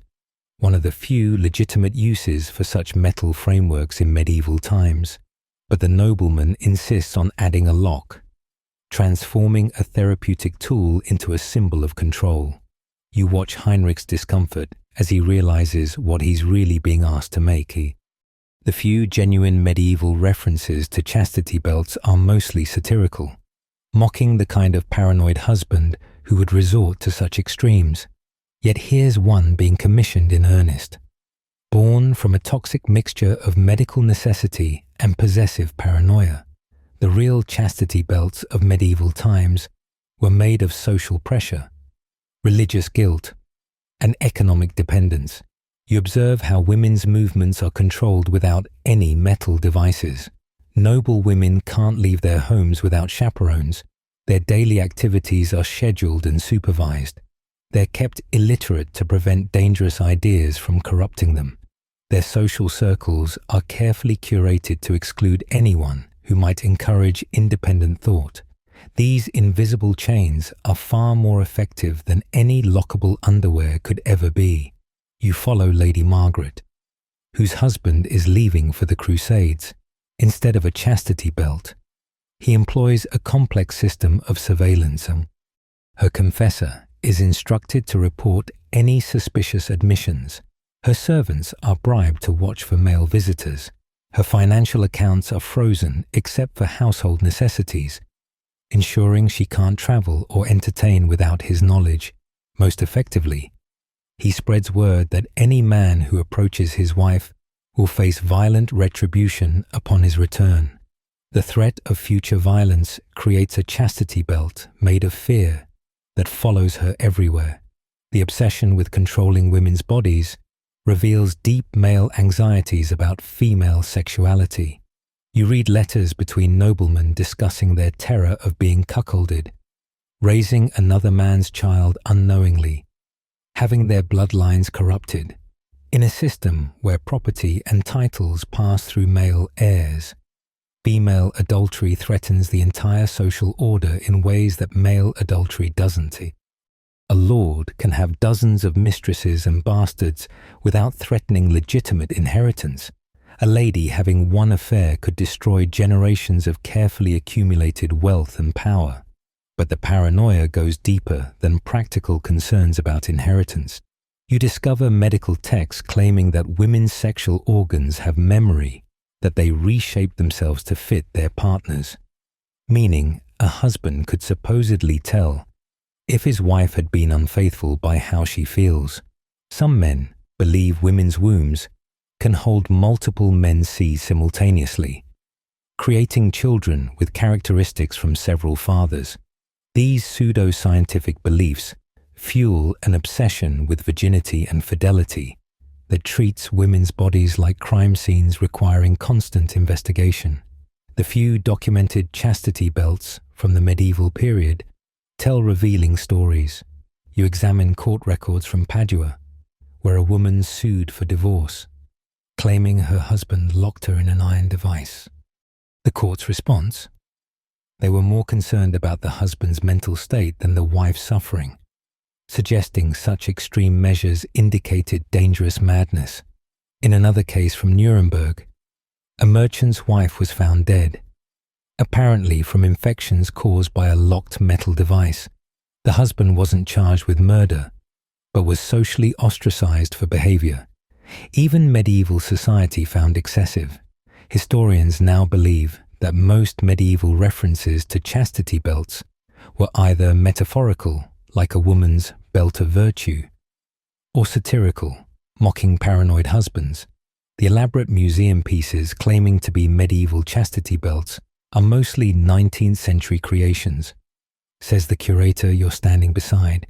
one of the few legitimate uses for such metal frameworks in medieval times. But the nobleman insists on adding a lock, transforming a therapeutic tool into a symbol of control. You watch Heinrich's discomfort as he realizes what he's really being asked to make. The few genuine medieval references to chastity belts are mostly satirical, mocking the kind of paranoid husband who would resort to such extremes. Yet here's one being commissioned in earnest. Born from a toxic mixture of medical necessity and possessive paranoia, the real chastity belts of medieval times were made of social pressure, religious guilt, and economic dependence. You observe how women's movements are controlled without any metal devices. Noble women can't leave their homes without chaperones. Their daily activities are scheduled and supervised. They're kept illiterate to prevent dangerous ideas from corrupting them. Their social circles are carefully curated to exclude anyone who might encourage independent thought. These invisible chains are far more effective than any lockable underwear could ever be. You follow Lady Margaret, whose husband is leaving for the Crusades. Instead of a chastity belt, he employs a complex system of surveillance. Her confessor is instructed to report any suspicious admissions. Her servants are bribed to watch for male visitors. Her financial accounts are frozen except for household necessities, ensuring she can't travel or entertain without his knowledge. Most effectively, he spreads word that any man who approaches his wife will face violent retribution upon his return. The threat of future violence creates a chastity belt made of fear that follows her everywhere. The obsession with controlling women's bodies reveals deep male anxieties about female sexuality. You read letters between noblemen discussing their terror of being cuckolded, raising another man's child unknowingly, having their bloodlines corrupted, In a system where property and titles pass through male heirs, female adultery threatens the entire social order in ways that male adultery doesn't. A lord can have dozens of mistresses and bastards without threatening legitimate inheritance. A lady having one affair could destroy generations of carefully accumulated wealth and power. But the paranoia goes deeper than practical concerns about inheritance. You discover medical texts claiming that women's sexual organs have memory, that they reshape themselves to fit their partners. Meaning, a husband could supposedly tell if his wife had been unfaithful by how she feels. Some men believe women's wombs can hold multiple men's seeds simultaneously, creating children with characteristics from several fathers. These pseudo-scientific beliefs fuel an obsession with virginity and fidelity that treats women's bodies like crime scenes requiring constant investigation. The few documented chastity belts from the medieval period tell revealing stories. You examine court records from Padua, where a woman sued for divorce, claiming her husband locked her in an iron device. The court's response? They were more concerned about the husband's mental state than the wife's suffering, suggesting such extreme measures indicated dangerous madness. In another case from Nuremberg, a merchant's wife was found dead, apparently from infections caused by a locked metal device. The husband wasn't charged with murder, but was socially ostracized for behavior. Even medieval society found excessive. Historians now believe that most medieval references to chastity belts were either metaphorical, like a woman's belt of virtue, or satirical, mocking paranoid husbands. The elaborate museum pieces claiming to be medieval chastity belts are mostly 19th century creations, says the curator you're standing beside,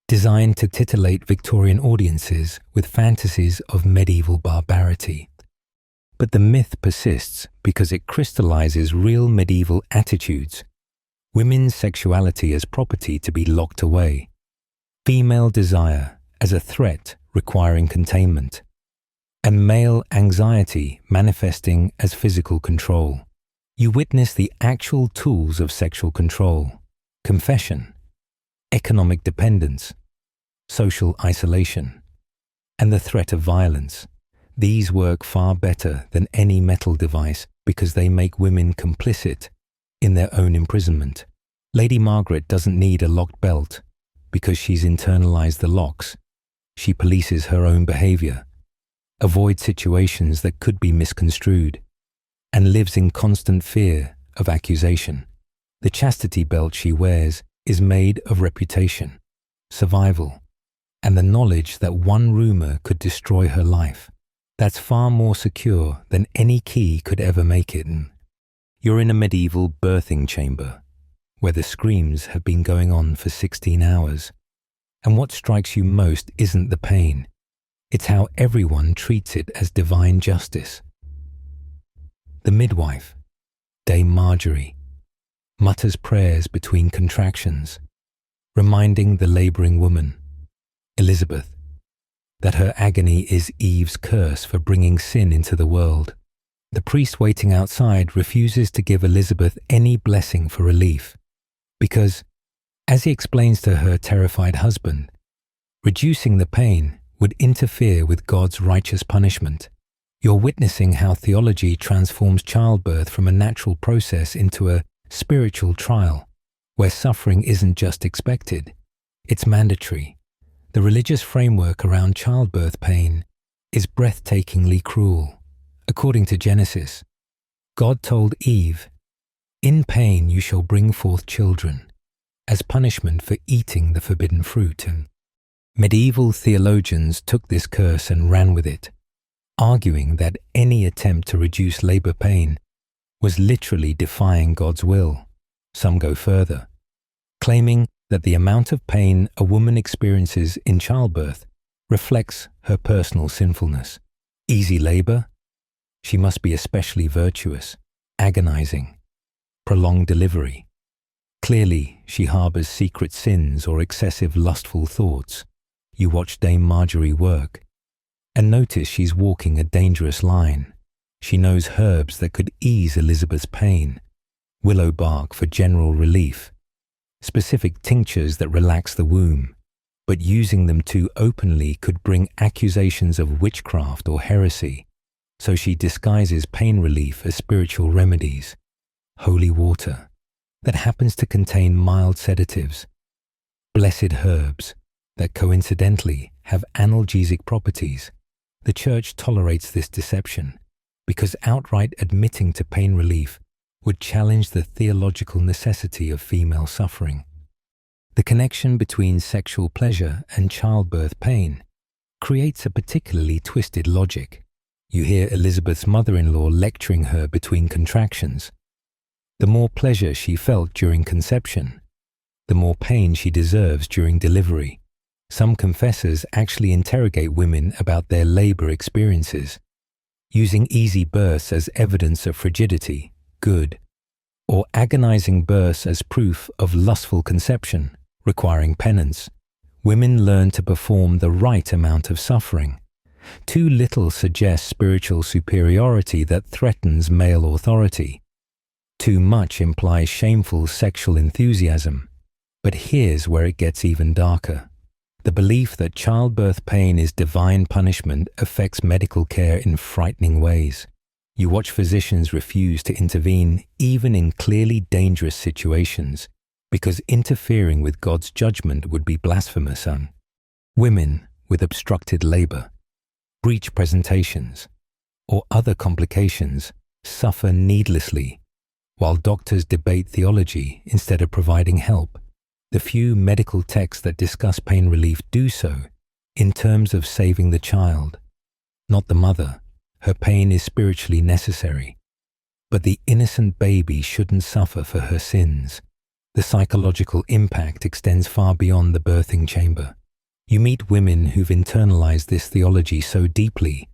designed to titillate Victorian audiences with fantasies of medieval barbarity. But the myth persists because it crystallizes real medieval attitudes: women's sexuality as property to be locked away, female desire as a threat requiring containment, and male anxiety manifesting as physical control. You witness the actual tools of sexual control: confession, economic dependence, social isolation, and the threat of violence. These work far better than any metal device because they make women complicit in their own imprisonment. Lady Margaret doesn't need a locked belt because she's internalized the locks. She polices her own behavior, avoids situations that could be misconstrued, and lives in constant fear of accusation. The chastity belt she wears is made of reputation, survival, and the knowledge that one rumor could destroy her life. That's far more secure than any key could ever make it. You're in a medieval birthing chamber, where the screams have been going on for 16 hours. And what strikes you most isn't the pain. It's how everyone treats it as divine justice. The midwife, Dame Marjorie, mutters prayers between contractions, reminding the labouring woman, Elizabeth, that her agony is Eve's curse for bringing sin into the world. The priest waiting outside refuses to give Elizabeth any blessing for relief, because, as he explains to her terrified husband, reducing the pain would interfere with God's righteous punishment. You're witnessing how theology transforms childbirth from a natural process into a spiritual trial, where suffering isn't just expected, it's mandatory. The religious framework around childbirth pain is breathtakingly cruel. According to Genesis, God told Eve, "In pain you shall bring forth children," as punishment for eating the forbidden fruit. And medieval theologians took this curse and ran with it, arguing that any attempt to reduce labor pain was literally defying God's will. Some go further, claiming that the amount of pain a woman experiences in childbirth reflects her personal sinfulness. Easy labor? She must be especially virtuous. Agonizing? Prolonged delivery? Clearly, she harbors secret sins or excessive lustful thoughts. You watch Dame Marjorie work, And notice she's walking a dangerous line. She knows herbs that could ease Elizabeth's pain, willow bark for general relief, specific tinctures that relax the womb, but using them too openly could bring accusations of witchcraft or heresy, so she disguises pain relief as spiritual remedies, holy water, that happens to contain mild sedatives, blessed herbs that coincidentally have analgesic properties. The Church tolerates this deception because outright admitting to pain relief would challenge the theological necessity of female suffering. The connection between sexual pleasure and childbirth pain creates a particularly twisted logic. You hear Elizabeth's mother-in-law lecturing her between contractions. The more pleasure she felt during conception, the more pain she deserves during delivery. Some confessors actually interrogate women about their labor experiences, using easy births as evidence of frigidity, good, or agonizing births as proof of lustful conception, requiring penance. Women learn to perform the right amount of suffering. Too little suggests spiritual superiority that threatens male authority. Too much implies shameful sexual enthusiasm. But here's where it gets even darker. The belief that childbirth pain is divine punishment affects medical care in frightening ways. You watch physicians refuse to intervene even in clearly dangerous situations because interfering with God's judgment would be blasphemous. Women with obstructed labor, breech presentations, or other complications suffer needlessly, while doctors debate theology instead of providing help. The few medical texts that discuss pain relief do so in terms of saving the child, not the mother. Her pain is spiritually necessary, but the innocent baby shouldn't suffer for her sins. The psychological impact extends far beyond the birthing chamber. You meet women who've internalized this theology so deeply,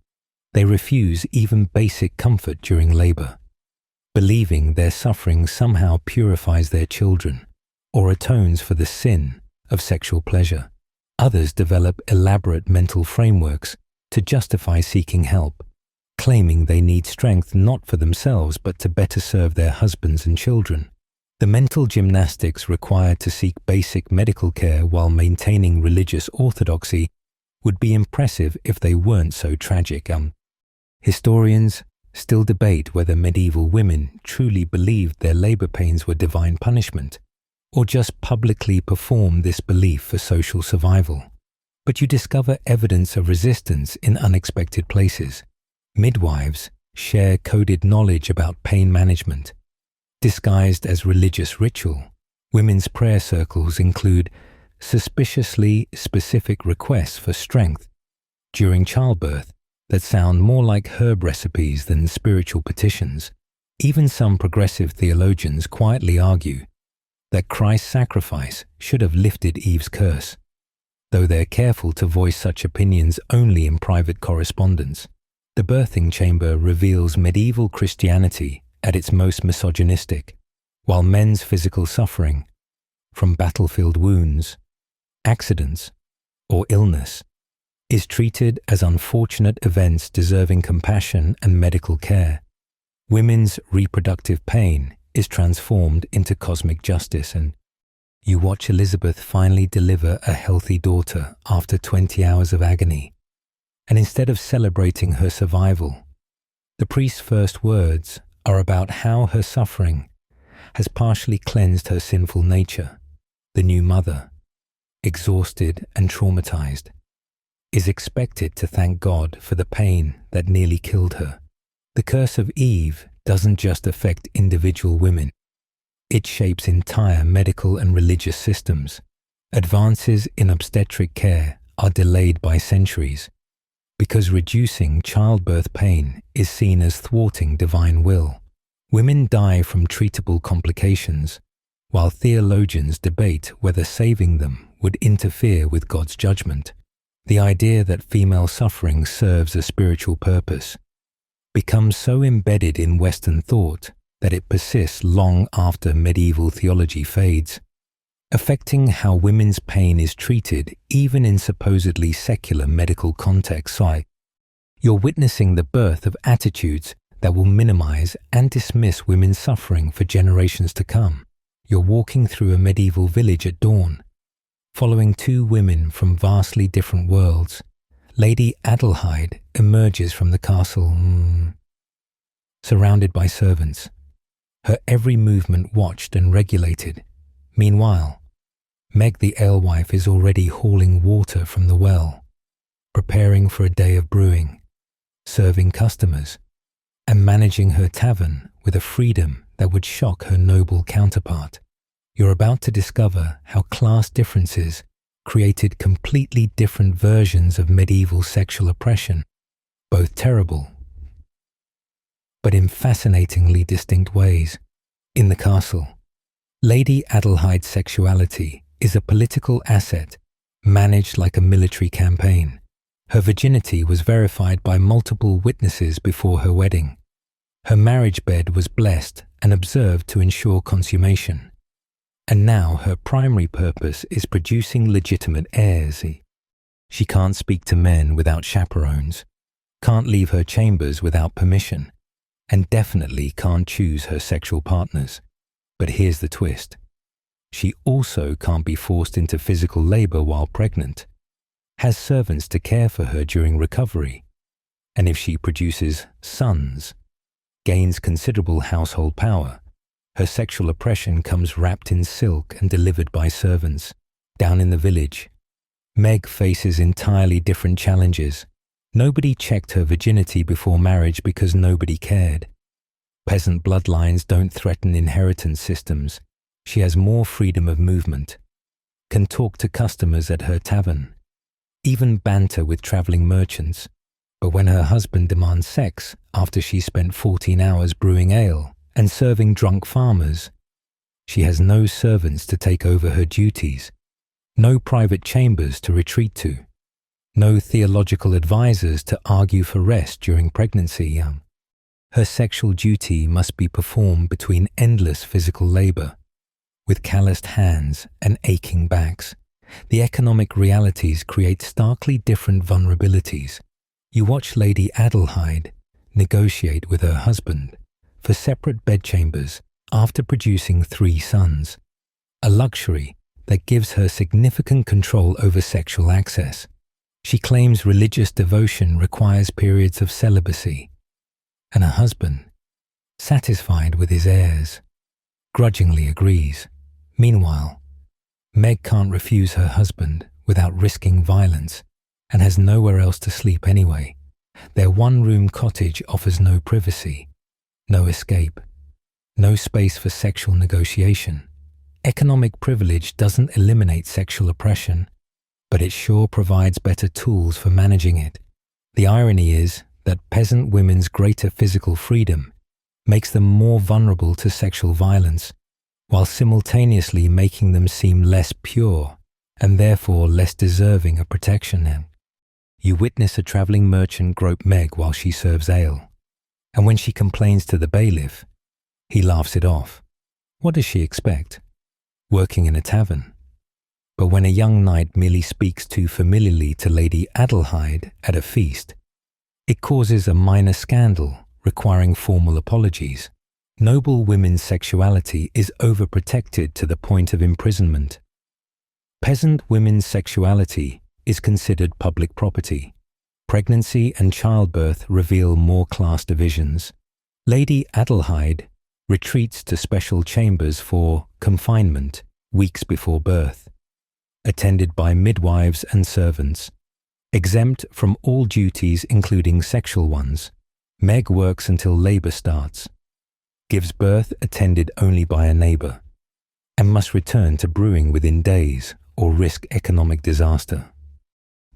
they refuse even basic comfort during labor, believing their suffering somehow purifies their children or atones for the sin of sexual pleasure. Others develop elaborate mental frameworks to justify seeking help, claiming they need strength not for themselves but to better serve their husbands and children. The mental gymnastics required to seek basic medical care while maintaining religious orthodoxy would be impressive if they weren't so tragic. Historians still debate whether medieval women truly believed their labor pains were divine punishment, or just publicly performed this belief for social survival. But you discover evidence of resistance in unexpected places. Midwives share coded knowledge about pain management. Disguised as religious ritual, women's prayer circles include suspiciously specific requests for strength during childbirth that sound more like herb recipes than spiritual petitions. Even some progressive theologians quietly argue that Christ's sacrifice should have lifted Eve's curse, though they're careful to voice such opinions only in private correspondence. The birthing chamber reveals medieval Christianity at its most misogynistic, while men's physical suffering, from battlefield wounds, accidents, or illness, is treated as unfortunate events deserving compassion and medical care. Women's reproductive pain is transformed into cosmic justice, and you watch Elizabeth finally deliver a healthy daughter after 20 hours of agony. And instead of celebrating her survival, the priest's first words are about how her suffering has partially cleansed her sinful nature. The new mother, exhausted and traumatized, is expected to thank God for the pain that nearly killed her. The curse of Eve doesn't just affect individual women. It shapes entire medical and religious systems. Advances in obstetric care are delayed by centuries because reducing childbirth pain is seen as thwarting divine will. Women die from treatable complications, while theologians debate whether saving them would interfere with God's judgment. The idea that female suffering serves a spiritual purpose becomes so embedded in Western thought that it persists long after medieval theology fades, affecting how women's pain is treated even in supposedly secular medical contexts. You're witnessing the birth of attitudes that will minimize and dismiss women's suffering for generations to come. You're walking through a medieval village at dawn, following two women from vastly different worlds. Lady Adelheid emerges from the castle, surrounded by servants, her every movement watched and regulated. Meanwhile, Meg the alewife is already hauling water from the well, preparing for a day of brewing, serving customers, and managing her tavern with a freedom that would shock her noble counterpart. You're about to discover how class differences created completely different versions of medieval sexual oppression, both terrible, but in fascinatingly distinct ways. In the castle, Lady Adelheid's sexuality is a political asset managed like a military campaign. Her virginity was verified by multiple witnesses before her wedding. Her marriage bed was blessed and observed to ensure consummation. And now her primary purpose is producing legitimate heirs. She can't speak to men without chaperones, can't leave her chambers without permission, and definitely can't choose her sexual partners. But here's the twist. She also can't be forced into physical labor while pregnant, has servants to care for her during recovery, and if she produces sons, gains considerable household power. Her sexual oppression comes wrapped in silk and delivered by servants. Down in the village, Meg faces entirely different challenges. Nobody checked her virginity before marriage because nobody cared. Peasant bloodlines don't threaten inheritance systems. She has more freedom of movement, can talk to customers at her tavern, even banter with traveling merchants. But when her husband demands sex after she spent 14 hours brewing ale and serving drunk farmers, she has no servants to take over her duties, no private chambers to retreat to, no theological advisors to argue for rest during pregnancy. Her sexual duty must be performed between endless physical labor, with calloused hands and aching backs. The economic realities create starkly different vulnerabilities. You watch Lady Adelheid negotiate with her husband for separate bedchambers after producing 3 sons, a luxury that gives her significant control over sexual access. She claims religious devotion requires periods of celibacy, and her husband, satisfied with his heirs, grudgingly agrees. Meanwhile, Meg can't refuse her husband without risking violence and has nowhere else to sleep anyway. Their one-room cottage offers no privacy, no escape, no space for sexual negotiation. Economic privilege doesn't eliminate sexual oppression, but it sure provides better tools for managing it. The irony is that peasant women's greater physical freedom makes them more vulnerable to sexual violence, while simultaneously making them seem less pure and therefore less deserving of protection. You witness a traveling merchant grope Meg while she serves ale, and when she complains to the bailiff, he laughs it off. What does she expect? Working in a tavern. But when a young knight merely speaks too familiarly to Lady Adelheid at a feast, it causes a minor scandal requiring formal apologies. Noble women's sexuality is overprotected to the point of imprisonment. Peasant women's sexuality is considered public property. Pregnancy and childbirth reveal more class divisions. Lady Adelheid retreats to special chambers for confinement weeks before birth, attended by midwives and servants. Exempt from all duties including sexual ones, Meg works until labor starts, gives birth attended only by a neighbor, and must return to brewing within days or risk economic disaster.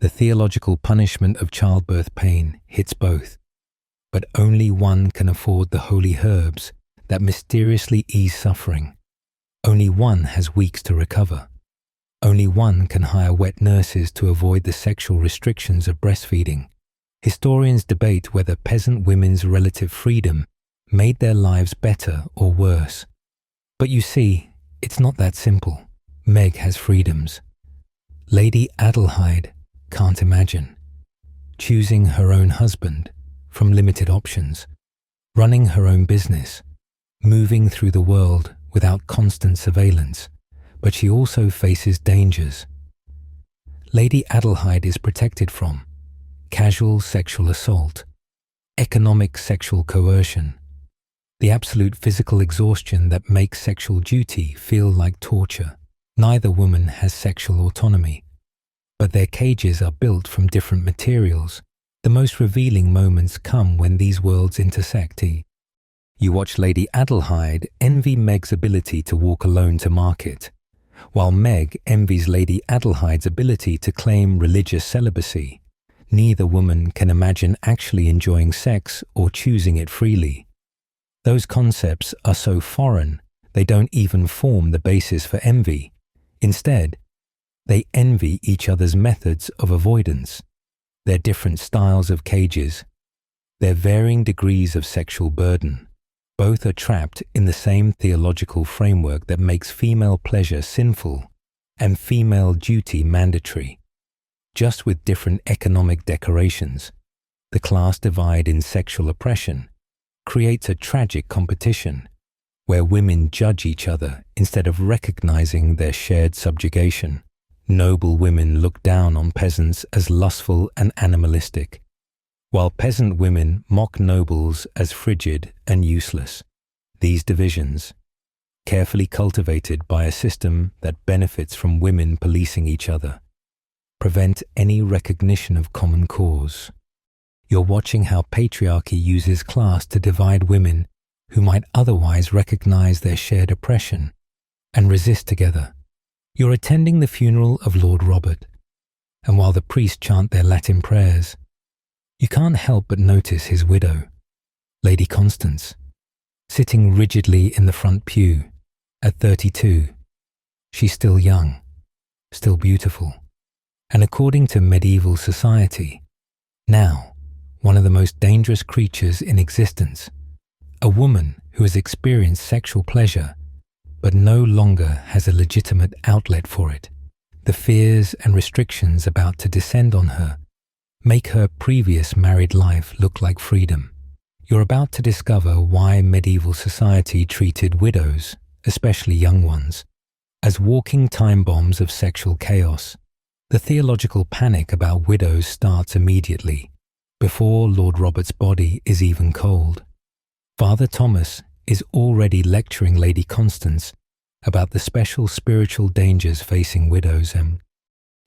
The theological punishment of childbirth pain hits both, but only one can afford the holy herbs that mysteriously ease suffering. Only one has weeks to recover. Only one can hire wet nurses to avoid the sexual restrictions of breastfeeding. Historians debate whether peasant women's relative freedom made their lives better or worse. But you see, it's not that simple. Meg has freedoms Lady Adelheid can't imagine. choosing her own husband from limited options, running her own business, moving through the world without constant surveillance, but she also faces dangers. Lady Adelheid is protected from casual sexual assault, economic sexual coercion, the absolute physical exhaustion that makes sexual duty feel like torture. Neither woman has sexual autonomy, but their cages are built from different materials. The most revealing moments come when these worlds intersect. You watch Lady Adelheid envy Meg's ability to walk alone to market, while Meg envies Lady Adelheid's ability to claim religious celibacy. Neither woman can imagine actually enjoying sex or choosing it freely. Those concepts are so foreign, they don't even form the basis for envy. Instead, they envy each other's methods of avoidance, their different styles of cages, their varying degrees of sexual burden. Both are trapped in the same theological framework that makes female pleasure sinful and female duty mandatory. Just with different economic decorations, the class divide in sexual oppression creates a tragic competition where women judge each other instead of recognizing their shared subjugation. Noble women look down on peasants as lustful and animalistic, while peasant women mock nobles as frigid and useless. These divisions, carefully cultivated by a system that benefits from women policing each other, prevent any recognition of common cause. You're watching how patriarchy uses class to divide women who might otherwise recognize their shared oppression and resist together. You're attending the funeral of Lord Robert, and while the priests chant their Latin prayers, you can't help but notice his widow, Lady Constance, sitting rigidly in the front pew. At 32, she's still young, still beautiful, and according to medieval society, now one of the most dangerous creatures in existence, a woman who has experienced sexual pleasure but no longer has a legitimate outlet for it. The fears and restrictions about to descend on her make her previous married life look like freedom. You're about to discover why medieval society treated widows, especially young ones, as walking time bombs of sexual chaos. The theological panic about widows starts immediately, before Lord Robert's body is even cold. Father Thomas is already lecturing Lady Constance about the special spiritual dangers facing widows, and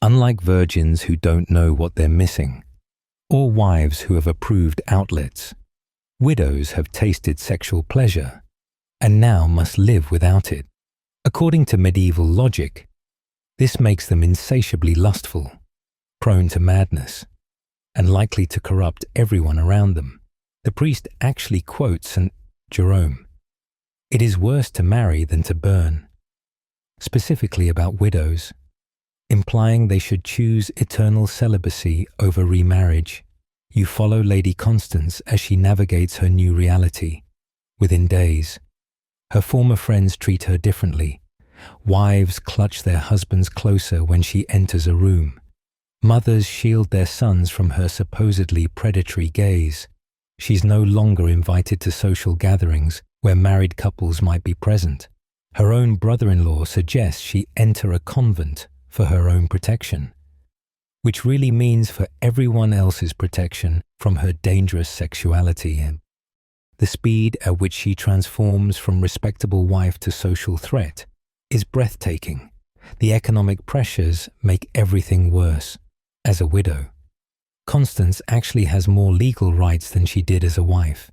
unlike virgins who don't know what they're missing, or wives who have approved outlets, widows have tasted sexual pleasure and now must live without it. According to medieval logic, this makes them insatiably lustful, prone to madness, and likely to corrupt everyone around them. The priest actually quotes St. Jerome, "It is worse to marry than to burn," specifically about widows, implying they should choose eternal celibacy over remarriage. You follow Lady Constance as she navigates her new reality. Within days, her former friends treat her differently. Wives clutch their husbands closer when she enters a room. Mothers shield their sons from her supposedly predatory gaze. She's no longer invited to social gatherings where married couples might be present. Her own brother-in-law suggests she enter a convent for her own protection, which really means for everyone else's protection from her dangerous sexuality. And the speed at which she transforms from respectable wife to social threat is breathtaking. The economic pressures make everything worse. As a widow, Constance actually has more legal rights than she did as a wife.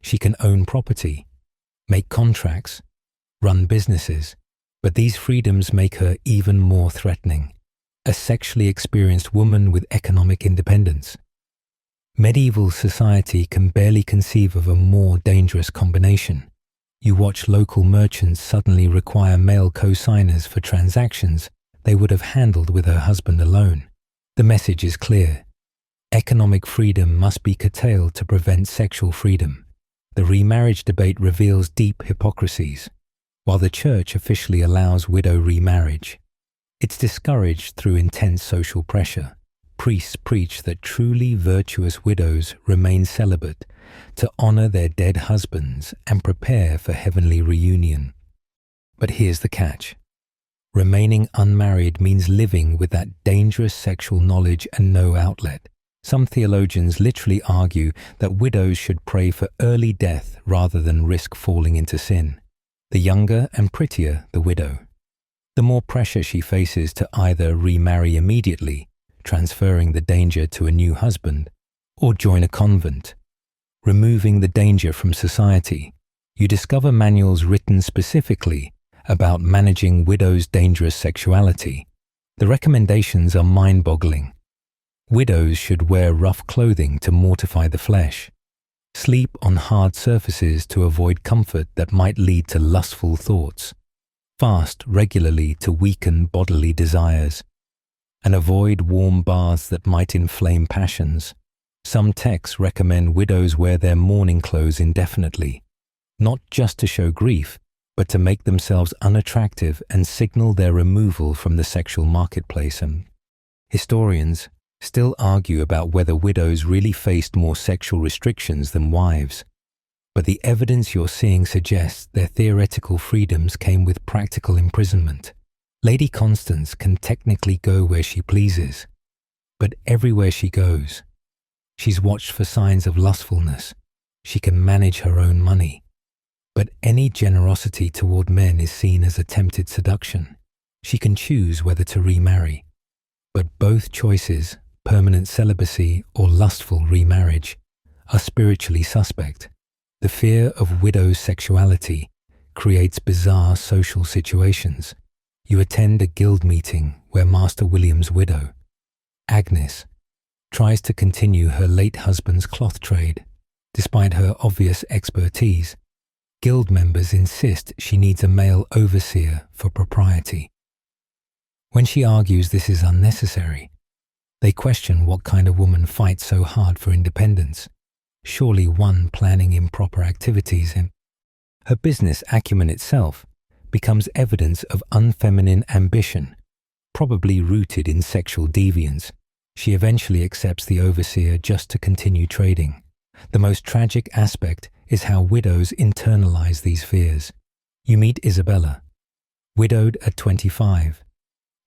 She can own property, make contracts, run businesses, but these freedoms make her even more threatening. A sexually experienced woman with economic independence. Medieval society can barely conceive of a more dangerous combination. You watch local merchants suddenly require male co-signers for transactions they would have handled with her husband alone. The message is clear. Economic freedom must be curtailed to prevent sexual freedom. The remarriage debate reveals deep hypocrisies. While the church officially allows widow remarriage, it's discouraged through intense social pressure. priests preach that truly virtuous widows remain celibate to honor their dead husbands and prepare for heavenly reunion. But here's the catch. Remaining unmarried means living with that dangerous sexual knowledge and no outlet. Some theologians literally argue that widows should pray for early death rather than risk falling into sin. The younger and prettier the widow, the more pressure she faces to either remarry immediately, transferring the danger to a new husband, or join a convent. Removing the danger from society, you discover manuals written specifically about managing widows' dangerous sexuality. The recommendations are mind-boggling. Widows should wear rough clothing to mortify the flesh, sleep on hard surfaces to avoid comfort that might lead to lustful thoughts, fast regularly to weaken bodily desires, and avoid warm baths that might inflame passions. Some texts recommend widows wear their mourning clothes indefinitely, not just to show grief, but to make themselves unattractive and signal their removal from the sexual marketplace. And historians still argue about whether widows really faced more sexual restrictions than wives. But the evidence you're seeing suggests their theoretical freedoms came with practical imprisonment. Lady Constance can technically go where she pleases, but everywhere she goes, she's watched for signs of lustfulness. She can manage her own money, but any generosity toward men is seen as attempted seduction. She can choose whether to remarry, but both choices, permanent celibacy or lustful remarriage, are spiritually suspect. The fear of widow's sexuality creates bizarre social situations. You attend a guild meeting where Master William's widow, Agnes, tries to continue her late husband's cloth trade. Despite her obvious expertise, guild members insist she needs a male overseer for propriety. When she argues this is unnecessary, they question what kind of woman fights so hard for independence. Surely one planning improper activities in her business acumen itself becomes evidence of unfeminine ambition, probably rooted in sexual deviance. She eventually accepts the overseer just to continue trading. The most tragic aspect is how widows internalize these fears. You meet Isabella, widowed at 25,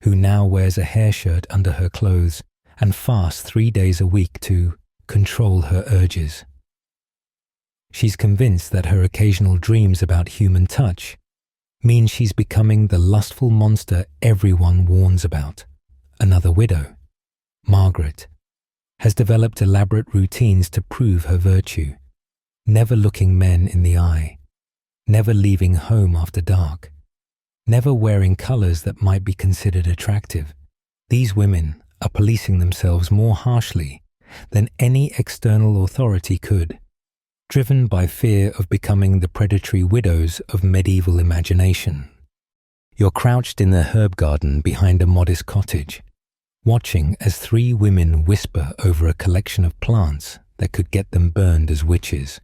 who now wears a hair shirt under her clothes and fasts 3 days a week to control her urges. She's convinced that her occasional dreams about human touch mean she's becoming the lustful monster everyone warns about. Another widow, Margaret, has developed elaborate routines to prove her virtue, never looking men in the eye, never leaving home after dark, never wearing colors that might be considered attractive. These women are policing themselves more harshly than any external authority could, driven by fear of becoming the predatory widows of medieval imagination. You're crouched in the herb garden behind a modest cottage, watching as 3 women whisper over a collection of plants that could get them burned as witches.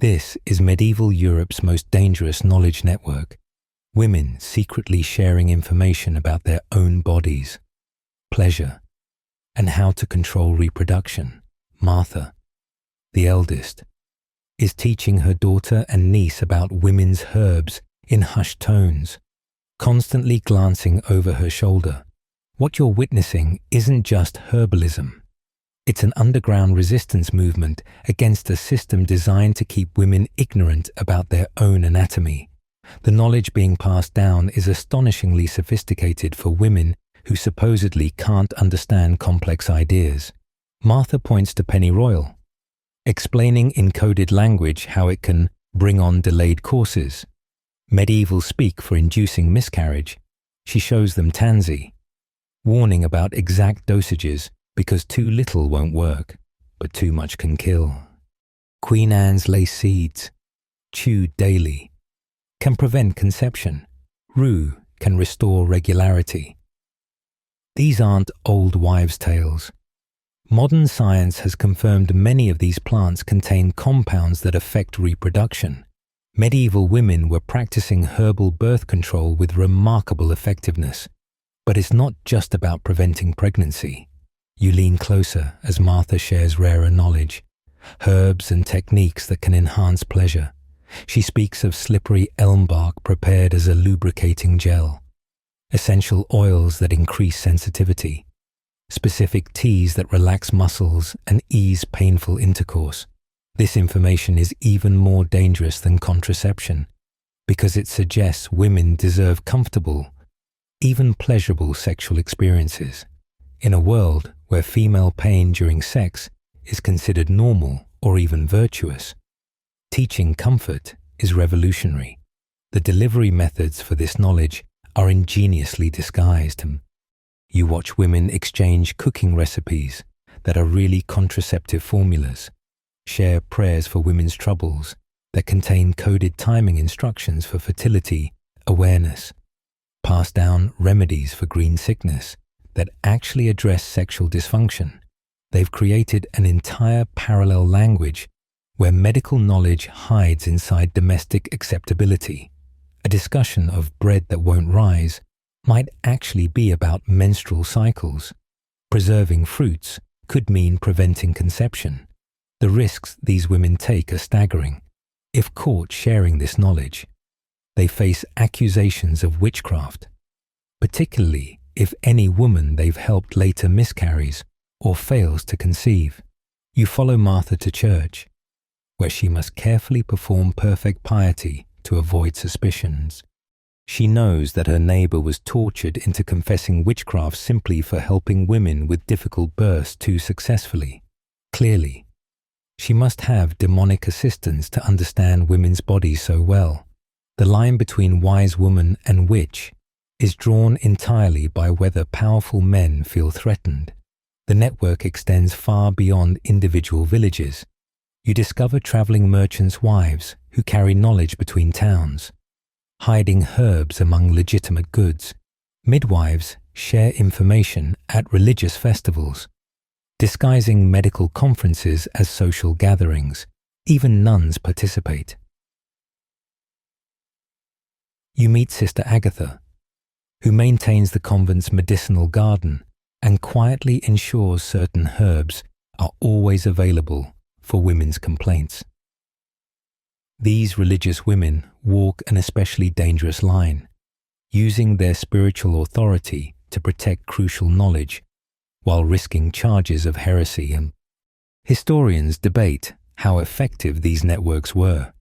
This is medieval Europe's most dangerous knowledge network. Women secretly sharing information about their own bodies, pleasure, and how to control reproduction. Martha, the eldest, is teaching her daughter and niece about women's herbs in hushed tones, constantly glancing over her shoulder. What you're witnessing isn't just herbalism. It's an underground resistance movement against a system designed to keep women ignorant about their own anatomy. The knowledge being passed down is astonishingly sophisticated for women who supposedly can't understand complex ideas. Martha points to pennyroyal, explaining in coded language how it can bring on delayed courses. Medieval speak for inducing miscarriage. She shows them tansy, warning about exact dosages because too little won't work, but too much can kill. Queen Anne's lace seeds, chewed daily, can prevent conception. Rue can restore regularity. These aren't old wives' tales. Modern science has confirmed many of these plants contain compounds that affect reproduction. Medieval women were practicing herbal birth control with remarkable effectiveness. But it's not just about preventing pregnancy. You lean closer as Martha shares rarer knowledge, herbs and techniques that can enhance pleasure. She speaks of slippery elm bark prepared as a lubricating gel, essential oils that increase sensitivity, specific teas that relax muscles and ease painful intercourse. This information is even more dangerous than contraception because it suggests women deserve comfortable, even pleasurable sexual experiences. In a world where female pain during sex is considered normal or even virtuous, teaching comfort is revolutionary. The delivery methods for this knowledge are ingeniously disguised. You watch women exchange cooking recipes that are really contraceptive formulas, share prayers for women's troubles that contain coded timing instructions for fertility awareness, pass down remedies for green sickness that actually address sexual dysfunction. They've created an entire parallel language where medical knowledge hides inside domestic acceptability. A discussion of bread that won't rise might actually be about menstrual cycles. Preserving fruits could mean preventing conception. The risks these women take are staggering. If caught sharing this knowledge, they face accusations of witchcraft, particularly if any woman they've helped later miscarries or fails to conceive. You follow Martha to church, where she must carefully perform perfect piety to avoid suspicions. She knows that her neighbor was tortured into confessing witchcraft simply for helping women with difficult births too successfully. Clearly, she must have demonic assistance to understand women's bodies so well. The line between wise woman and witch is drawn entirely by whether powerful men feel threatened. The network extends far beyond individual villages. You discover traveling merchants' wives who carry knowledge between towns, hiding herbs among legitimate goods. Midwives share information at religious festivals, disguising medical conferences as social gatherings. Even nuns participate. You meet Sister Agatha, who maintains the convent's medicinal garden and quietly ensures certain herbs are always available for women's complaints. These religious women walk an especially dangerous line, using their spiritual authority to protect crucial knowledge while risking charges of heresy. And historians debate how effective these networks were,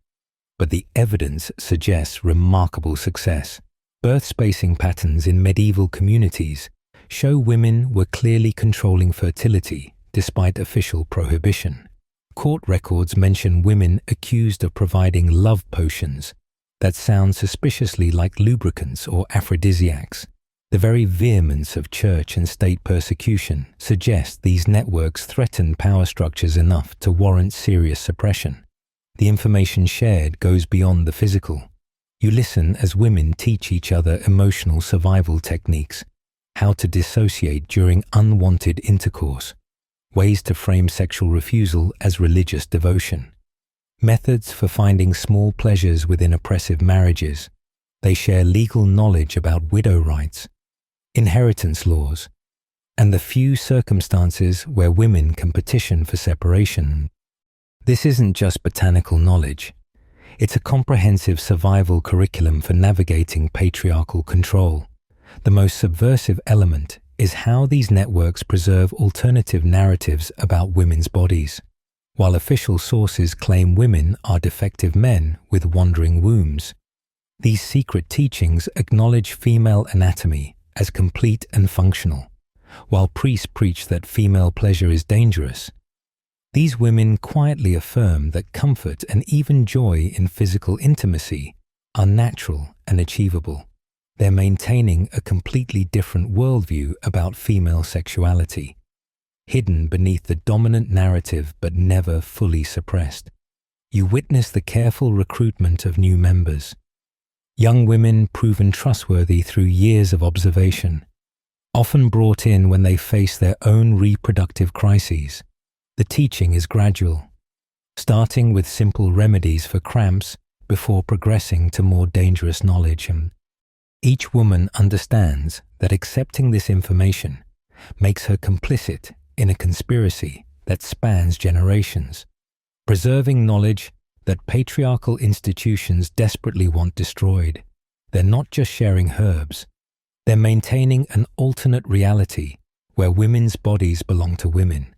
but the evidence suggests remarkable success. Birth spacing patterns in medieval communities show women were clearly controlling fertility despite official prohibition. Court records mention women accused of providing love potions that sound suspiciously like lubricants or aphrodisiacs. The very vehemence of church and state persecution suggests these networks threaten power structures enough to warrant serious suppression. The information shared goes beyond the physical. You listen as women teach each other emotional survival techniques, how to dissociate during unwanted intercourse, ways to frame sexual refusal as religious devotion, methods for finding small pleasures within oppressive marriages. They share legal knowledge about widow rights, inheritance laws, and the few circumstances where women can petition for separation. This isn't just botanical knowledge. It's a comprehensive survival curriculum for navigating patriarchal control. The most subversive element is how these networks preserve alternative narratives about women's bodies. While official sources claim women are defective men with wandering wombs, these secret teachings acknowledge female anatomy as complete and functional. While priests preach that female pleasure is dangerous, these women quietly affirm that comfort and even joy in physical intimacy are natural and achievable. They're maintaining a completely different worldview about female sexuality, hidden beneath the dominant narrative but never fully suppressed. You witness the careful recruitment of new members, young women proven trustworthy through years of observation, often brought in when they face their own reproductive crises. The teaching is gradual, starting with simple remedies for cramps before progressing to more dangerous knowledge. Each woman understands that accepting this information makes her complicit in a conspiracy that spans generations, preserving knowledge that patriarchal institutions desperately want destroyed. They're not just sharing herbs, they're maintaining an alternate reality where women's bodies belong to women.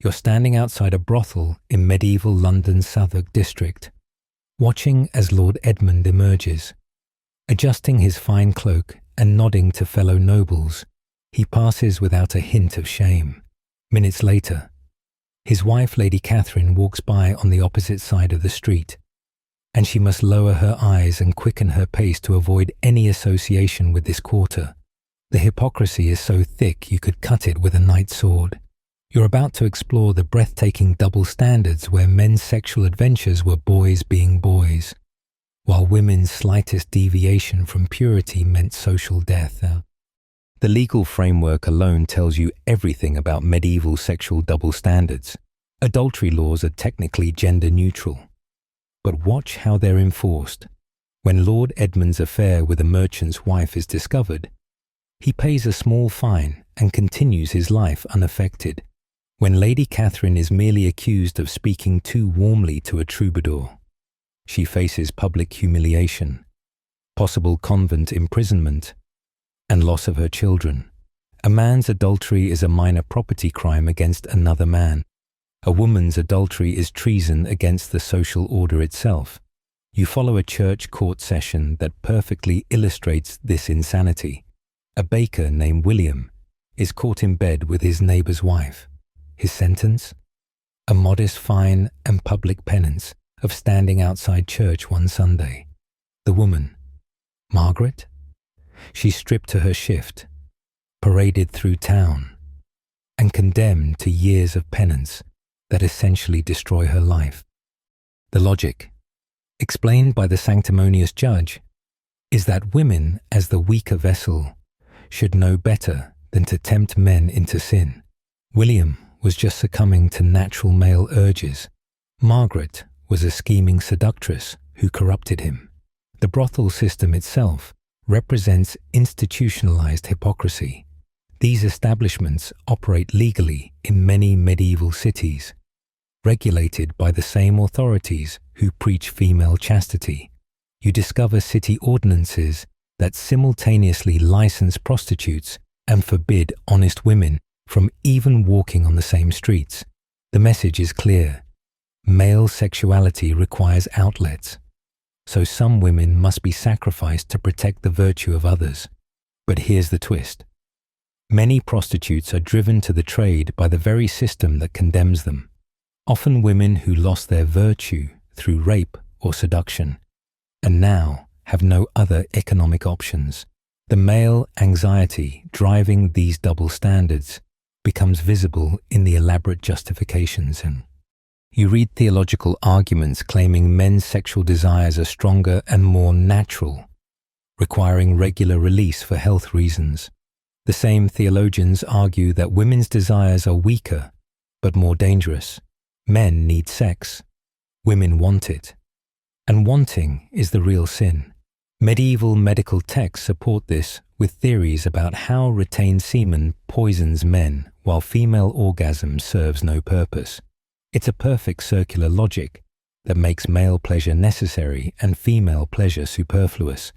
You're standing outside a brothel in medieval London's Southwark district, watching as Lord Edmund emerges. Adjusting his fine cloak and nodding to fellow nobles, he passes without a hint of shame. Minutes later, his wife, Lady Catherine, walks by on the opposite side of the street, and she must lower her eyes and quicken her pace to avoid any association with this quarter. The hypocrisy is so thick you could cut it with a knight's sword. You're about to explore the breathtaking double standards where men's sexual adventures were boys being boys, while women's slightest deviation from purity meant social death. The legal framework alone tells you everything about medieval sexual double standards. Adultery laws are technically gender neutral, but watch how they're enforced. When Lord Edmund's affair with a merchant's wife is discovered, he pays a small fine and continues his life unaffected. When Lady Catherine is merely accused of speaking too warmly to a troubadour, she faces public humiliation, possible convent imprisonment, and loss of her children. A man's adultery is a minor property crime against another man. A woman's adultery is treason against the social order itself. You follow a church court session that perfectly illustrates this insanity. A baker named William is caught in bed with his neighbor's wife. His sentence? A modest fine and public penance of standing outside church one Sunday. The woman, Margaret? She's stripped to her shift, paraded through town, and condemned to years of penance that essentially destroy her life. The logic, explained by the sanctimonious judge, is that women, as the weaker vessel, should know better than to tempt men into sin. William was just succumbing to natural male urges. Margaret was a scheming seductress who corrupted him. The brothel system itself represents institutionalized hypocrisy. These establishments operate legally in many medieval cities, regulated by the same authorities who preach female chastity. You discover city ordinances that simultaneously license prostitutes and forbid honest women from even walking on the same streets. The message is clear. Male sexuality requires outlets, so some women must be sacrificed to protect the virtue of others. But here's the twist. Many prostitutes are driven to the trade by the very system that condemns them. Often women who lost their virtue through rape or seduction, and now have no other economic options. The male anxiety driving these double standards becomes visible in the elaborate justifications. And you read theological arguments claiming men's sexual desires are stronger and more natural, requiring regular release for health reasons. The same theologians argue that women's desires are weaker, but more dangerous. Men need sex. Women want it. And wanting is the real sin. Medieval medical texts support this with theories about how retained semen poisons men while female orgasm serves no purpose. It's a perfect circular logic that makes male pleasure necessary and female pleasure superfluous.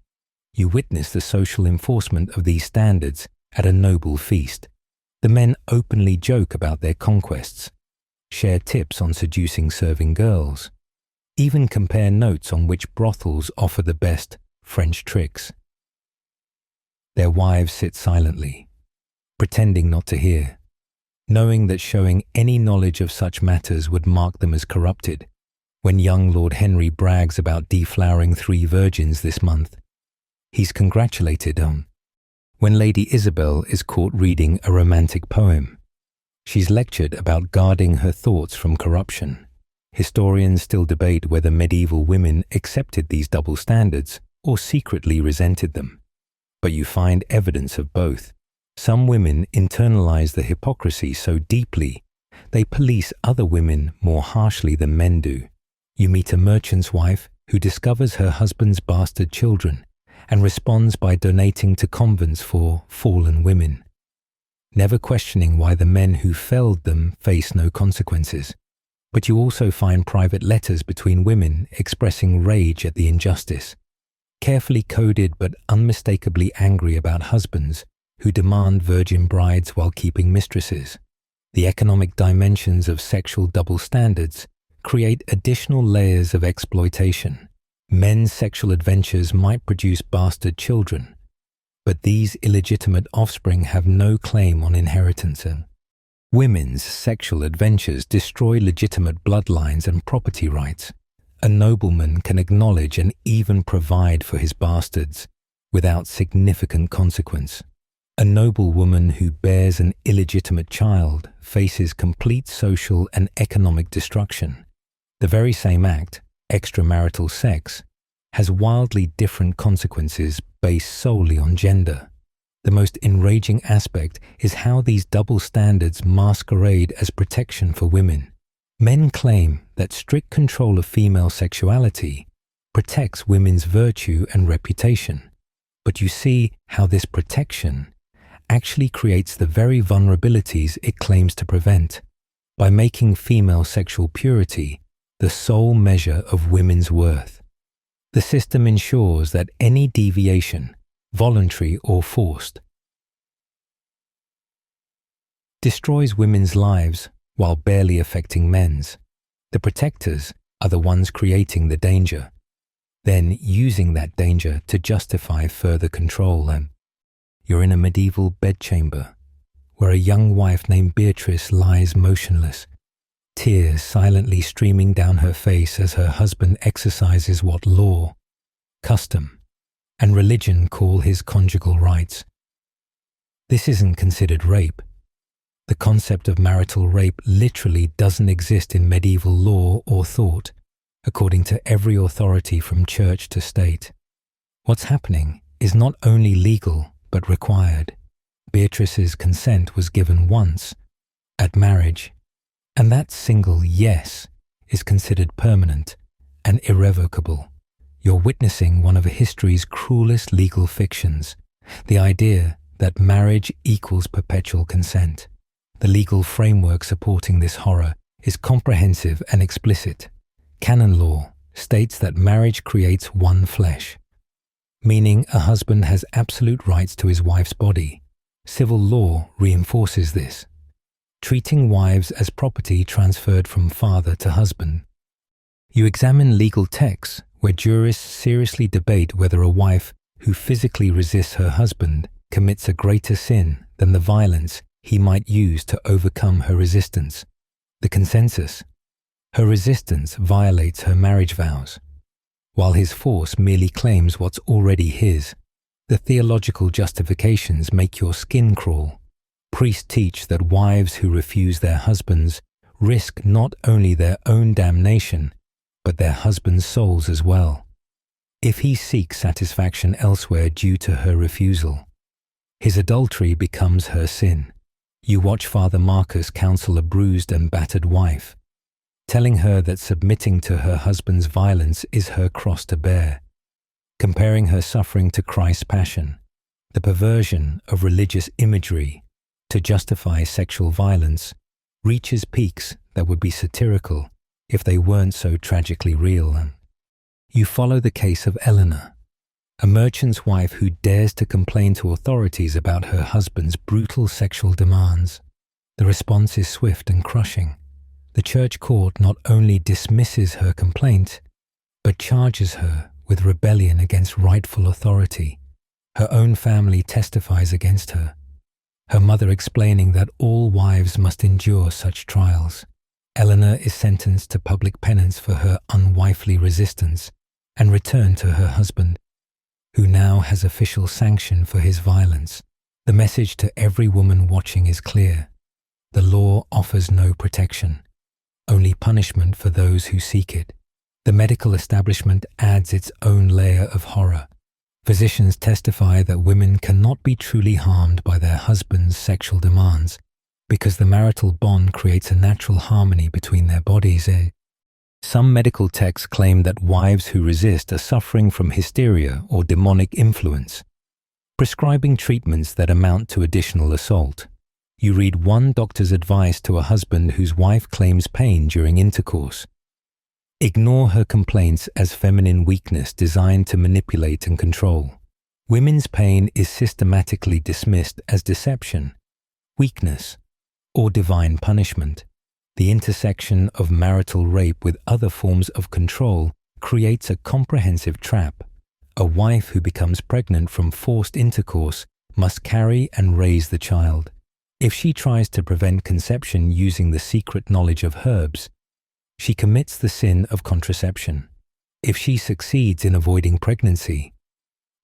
You witness the social enforcement of these standards at a noble feast. The men openly joke about their conquests, share tips on seducing serving girls, even compare notes on which brothels offer the best French tricks. Their wives sit silently, pretending not to hear, knowing that showing any knowledge of such matters would mark them as corrupted. When young Lord Henry brags about deflowering 3 virgins this month, he's congratulated on. When Lady Isabel is caught reading a romantic poem, she's lectured about guarding her thoughts from corruption. Historians still debate whether medieval women accepted these double standards or secretly resented them. But you find evidence of both. Some women internalize the hypocrisy so deeply, they police other women more harshly than men do. You meet a merchant's wife who discovers her husband's bastard children and responds by donating to convents for fallen women. never questioning why the men who felled them face no consequences. But you also find private letters between women expressing rage at the injustice, carefully coded but unmistakably angry about husbands who demand virgin brides while keeping mistresses. The economic dimensions of sexual double standards create additional layers of exploitation. Men's sexual adventures might produce bastard children, but these illegitimate offspring have no claim on inheritance. Women's sexual adventures destroy legitimate bloodlines and property rights. A nobleman can acknowledge and even provide for his bastards without significant consequence. A noble woman who bears an illegitimate child faces complete social and economic destruction. The very same act, extramarital sex, has wildly different consequences based solely on gender. The most enraging aspect is how these double standards masquerade as protection for women. Men claim that strict control of female sexuality protects women's virtue and reputation, but you see how this protection actually creates the very vulnerabilities it claims to prevent, by making female sexual purity the sole measure of women's worth. The system ensures that any deviation, voluntary or forced, destroys women's lives while barely affecting men's. The protectors are the ones creating the danger, then using that danger to justify further control. You're in a medieval bedchamber where a young wife named Beatrice lies motionless, tears silently streaming down her face as her husband exercises what law, custom, and religion call his conjugal rights. This isn't considered rape. The concept of marital rape literally doesn't exist in medieval law or thought, according to every authority from church to state. What's happening is not only legal, but required. Beatrice's consent was given once, at marriage, and that single yes is considered permanent and irrevocable. You're witnessing one of history's cruelest legal fictions, the idea that marriage equals perpetual consent. The legal framework supporting this horror is comprehensive and explicit. Canon law states that marriage creates one flesh, meaning a husband has absolute rights to his wife's body. Civil law reinforces this, treating wives as property transferred from father to husband. You examine legal texts where jurists seriously debate whether a wife who physically resists her husband commits a greater sin than the violence he might use to overcome her resistance. The consensus: her resistance violates her marriage vows, while his force merely claims what's already his. The theological justifications make your skin crawl. Priests teach that wives who refuse their husbands risk not only their own damnation, but their husbands' souls as well. If he seeks satisfaction elsewhere due to her refusal, his adultery becomes her sin. You watch Father Marcus counsel a bruised and battered wife, telling her that submitting to her husband's violence is her cross to bear, comparing her suffering to Christ's passion. The perversion of religious imagery to justify sexual violence reaches peaks that would be satirical if they weren't so tragically real. You follow the case of Eleanor, a merchant's wife who dares to complain to authorities about her husband's brutal sexual demands. The response is swift and crushing. The church court not only dismisses her complaint, but charges her with rebellion against rightful authority. Her own family testifies against her, her mother explaining that all wives must endure such trials. Eleanor is sentenced to public penance for her unwifely resistance and returned to her husband, who now has official sanction for his violence. The message to every woman watching is clear. The law offers no protection, only punishment for those who seek it. The medical establishment adds its own layer of horror. Physicians testify that women cannot be truly harmed by their husband's sexual demands because the marital bond creates a natural harmony between their bodies. Some medical texts claim that wives who resist are suffering from hysteria or demonic influence, prescribing treatments that amount to additional assault. You read one doctor's advice to a husband whose wife claims pain during intercourse. Ignore her complaints as feminine weakness designed to manipulate and control. Women's pain is systematically dismissed as deception, weakness, or divine punishment. The intersection of marital rape with other forms of control creates a comprehensive trap. A wife who becomes pregnant from forced intercourse must carry and raise the child. If she tries to prevent conception using the secret knowledge of herbs, she commits the sin of contraception. If she succeeds in avoiding pregnancy,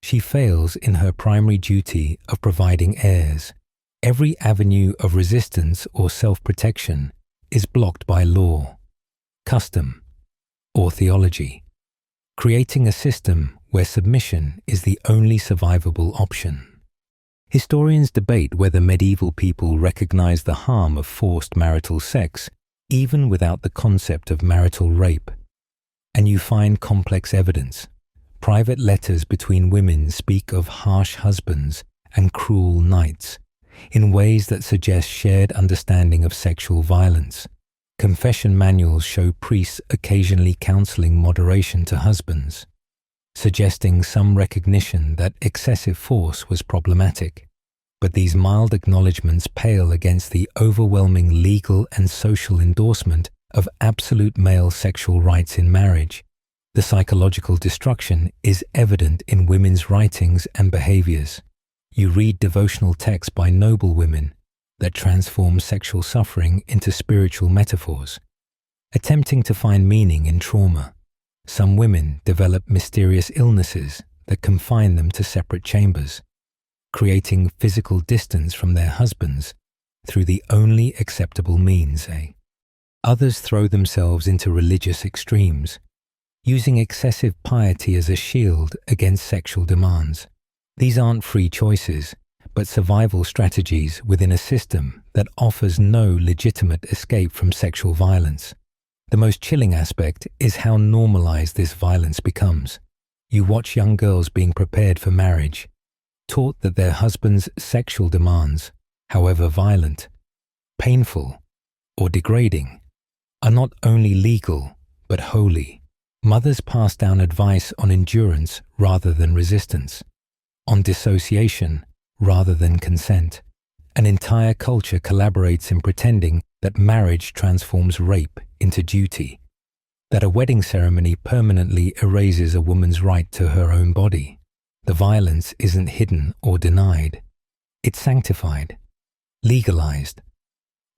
she fails in her primary duty of providing heirs. Every avenue of resistance or self-protection is blocked by law, custom, or theology, creating a system where submission is the only survivable option. Historians debate whether medieval people recognized the harm of forced marital sex even without the concept of marital rape. And you find complex evidence. Private letters between women speak of harsh husbands and cruel knights in ways that suggest shared understanding of sexual violence. Confession manuals show priests occasionally counseling moderation to husbands, suggesting some recognition that excessive force was problematic. But these mild acknowledgements pale against the overwhelming legal and social endorsement of absolute male sexual rights in marriage. The psychological destruction is evident in women's writings and behaviors. You read devotional texts by noble women that transform sexual suffering into spiritual metaphors, attempting to find meaning in trauma. Some women develop mysterious illnesses that confine them to separate chambers, creating physical distance from their husbands through the only acceptable means. Others throw themselves into religious extremes, using excessive piety as a shield against sexual demands. These aren't free choices, but survival strategies within a system that offers no legitimate escape from sexual violence. The most chilling aspect is how normalized this violence becomes. You watch young girls being prepared for marriage, taught that their husband's sexual demands, however violent, painful, or degrading, are not only legal, but holy. Mothers pass down advice on endurance rather than resistance, on dissociation rather than consent. An entire culture collaborates in pretending that marriage transforms rape into duty, that a wedding ceremony permanently erases a woman's right to her own body. The violence isn't hidden or denied. It's sanctified, legalized,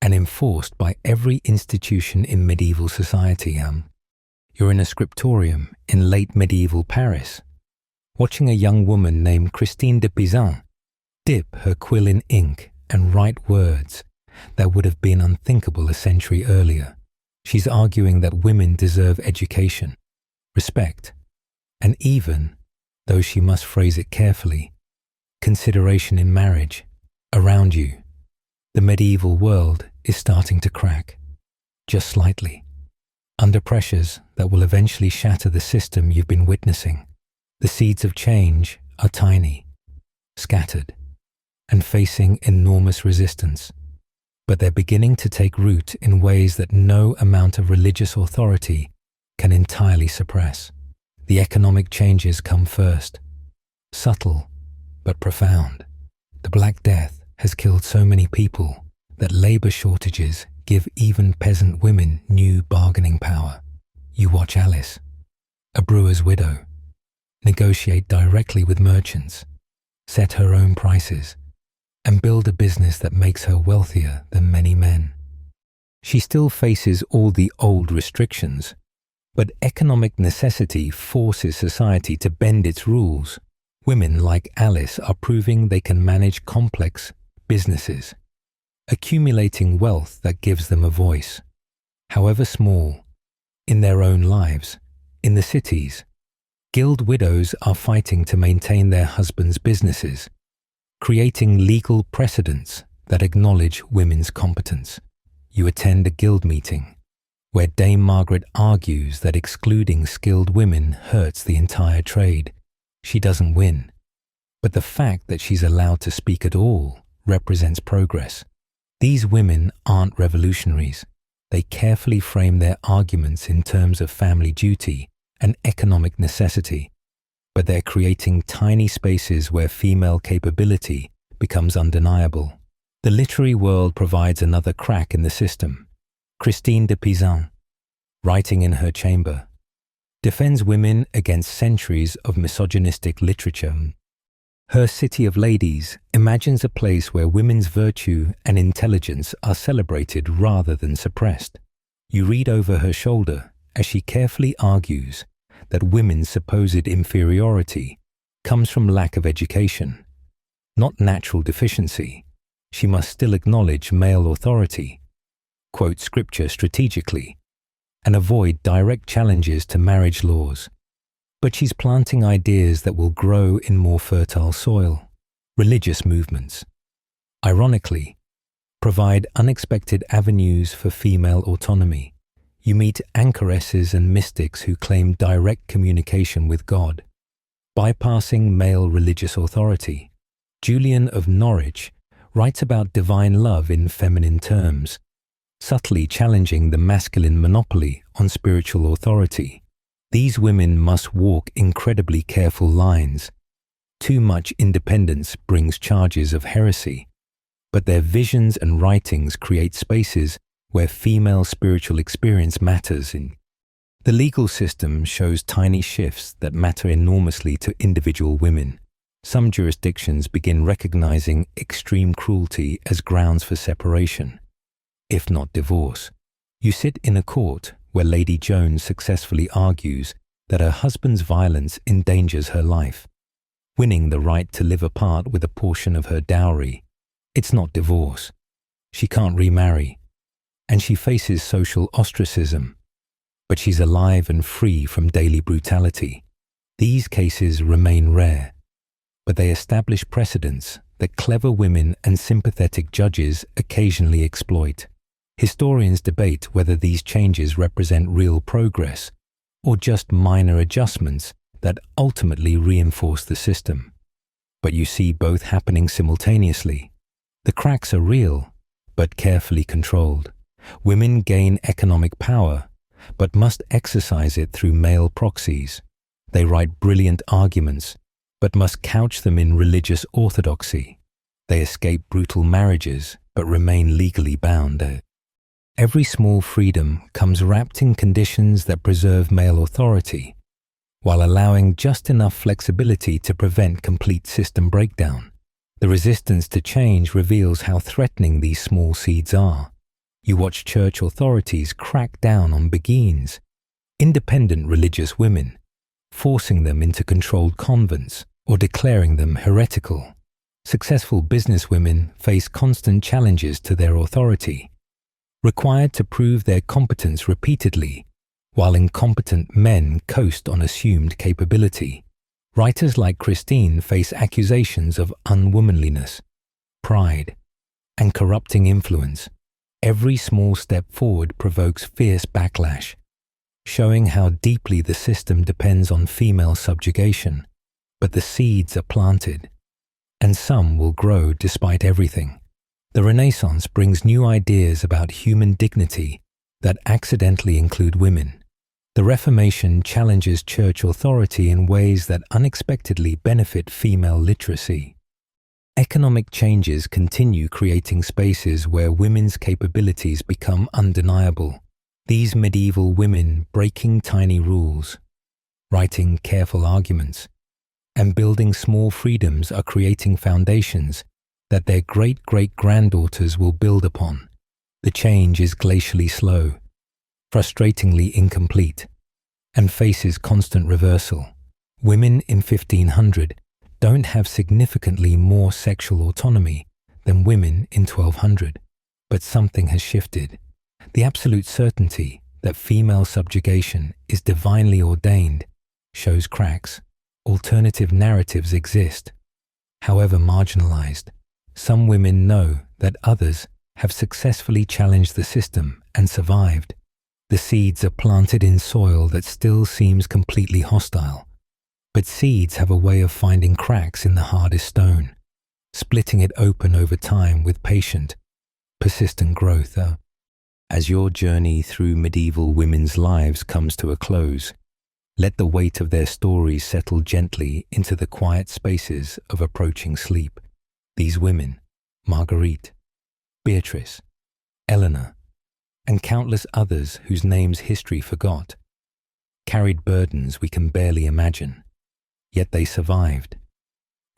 and enforced by every institution in medieval society. You're in a scriptorium in late medieval Paris, watching a young woman named Christine de Pizan dip her quill in ink and write words that would have been unthinkable a century earlier. She's arguing that women deserve education, respect, and even, though she must phrase it carefully, consideration in marriage. Around you, the medieval world is starting to crack, just slightly, under pressures that will eventually shatter the system you've been witnessing. The seeds of change are tiny, scattered, and facing enormous resistance, but they're beginning to take root in ways that no amount of religious authority can entirely suppress. The economic changes come first, subtle but profound. The Black Death has killed so many people that labor shortages give even peasant women new bargaining power. You watch Alice, a brewer's widow, negotiate directly with merchants, set her own prices, and build a business that makes her wealthier than many men. She still faces all the old restrictions, but economic necessity forces society to bend its rules. Women like Alice are proving they can manage complex businesses, accumulating wealth that gives them a voice, however small, in their own lives. In the cities, guild widows are fighting to maintain their husbands' businesses, creating legal precedents that acknowledge women's competence. You attend a guild meeting, where Dame Margaret argues that excluding skilled women hurts the entire trade. She doesn't win, but the fact that she's allowed to speak at all represents progress. These women aren't revolutionaries. They carefully frame their arguments in terms of family duty and economic necessity, but they're creating tiny spaces where female capability becomes undeniable. The literary world provides another crack in the system. Christine de Pizan, writing in her chamber, defends women against centuries of misogynistic literature. Her City of Ladies imagines a place where women's virtue and intelligence are celebrated rather than suppressed. You read over her shoulder as she carefully argues that women's supposed inferiority comes from lack of education, not natural deficiency. She must still acknowledge male authority, quote scripture strategically, and avoid direct challenges to marriage laws. But she's planting ideas that will grow in more fertile soil. Religious movements, ironically, provide unexpected avenues for female autonomy. You meet anchoresses and mystics who claim direct communication with God, bypassing male religious authority. Julian of Norwich writes about divine love in feminine terms, subtly challenging the masculine monopoly on spiritual authority. These women must walk incredibly careful lines. Too much independence brings charges of heresy, but their visions and writings create spaces where female spiritual experience matters. The legal system shows tiny shifts that matter enormously to individual women. Some jurisdictions begin recognizing extreme cruelty as grounds for separation, if not divorce. You sit in a court where Lady Jones successfully argues that her husband's violence endangers her life, winning the right to live apart with a portion of her dowry. It's not divorce. She can't remarry, and she faces social ostracism, but she's alive and free from daily brutality. These cases remain rare, but they establish precedents that clever women and sympathetic judges occasionally exploit. Historians debate whether these changes represent real progress or just minor adjustments that ultimately reinforce the system. But you see both happening simultaneously. The cracks are real, but carefully controlled. Women gain economic power, but must exercise it through male proxies. They write brilliant arguments, but must couch them in religious orthodoxy. They escape brutal marriages, but remain legally bound. Every small freedom comes wrapped in conditions that preserve male authority, while allowing just enough flexibility to prevent complete system breakdown. The resistance to change reveals how threatening these small seeds are. You watch church authorities crack down on beguines, independent religious women, forcing them into controlled convents or declaring them heretical. Successful businesswomen face constant challenges to their authority, required to prove their competence repeatedly, while incompetent men coast on assumed capability. Writers like Christine face accusations of unwomanliness, pride, and corrupting influence. Every small step forward provokes fierce backlash, showing how deeply the system depends on female subjugation. But the seeds are planted, and some will grow despite everything. The Renaissance brings new ideas about human dignity that accidentally include women. The Reformation challenges church authority in ways that unexpectedly benefit female literacy. Economic changes continue creating spaces where women's capabilities become undeniable. These medieval women breaking tiny rules, writing careful arguments, and building small freedoms are creating foundations that their great-great-granddaughters will build upon. The change is glacially slow, frustratingly incomplete, and faces constant reversal. Women in 1500 don't have significantly more sexual autonomy than women in 1200, but something has shifted. The absolute certainty that female subjugation is divinely ordained shows cracks. Alternative narratives exist, however marginalized. Some women know that others have successfully challenged the system and survived. The seeds are planted in soil that still seems completely hostile. But seeds have a way of finding cracks in the hardest stone, splitting it open over time with patient persistent growth. As your journey through medieval women's lives comes to a close, let the weight of their stories settle gently into the quiet spaces of approaching sleep. These women, Marguerite, Beatrice, Eleanor, and countless others whose names history forgot, carried burdens we can barely imagine, yet they survived,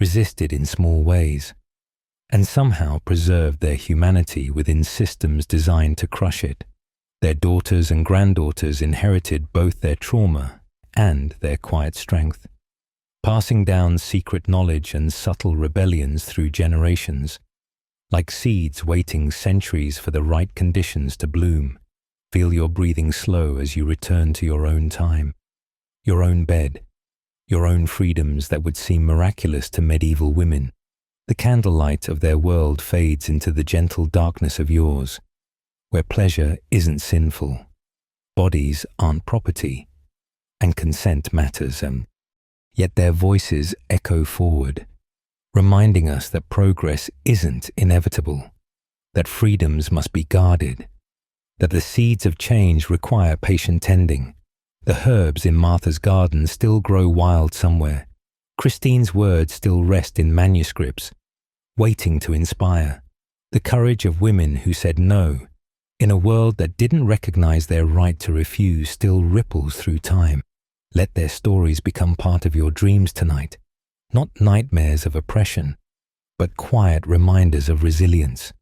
resisted in small ways, and somehow preserved their humanity within systems designed to crush it. Their daughters and granddaughters inherited both their trauma and their quiet strength, passing down secret knowledge and subtle rebellions through generations. Like seeds waiting centuries for the right conditions to bloom, feel your breathing slow as you return to your own time, your own bed, your own freedoms that would seem miraculous to medieval women. The candlelight of their world fades into the gentle darkness of yours, where pleasure isn't sinful, bodies aren't property, and consent matters, yet their voices echo forward, reminding us that progress isn't inevitable, that freedoms must be guarded, that the seeds of change require patient tending. The herbs in Martha's garden still grow wild somewhere. Christine's words still rest in manuscripts, waiting to inspire. The courage of women who said no, in a world that didn't recognize their right to refuse, still ripples through time. Let their stories become part of your dreams tonight. Not nightmares of oppression, but quiet reminders of resilience,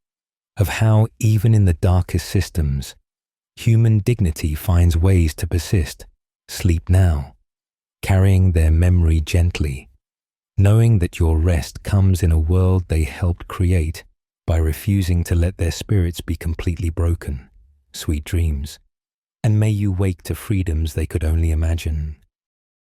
of how even in the darkest systems, human dignity finds ways to persist. Sleep now, carrying their memory gently, knowing that your rest comes in a world they helped create by refusing to let their spirits be completely broken. Sweet dreams, and may you wake to freedoms they could only imagine.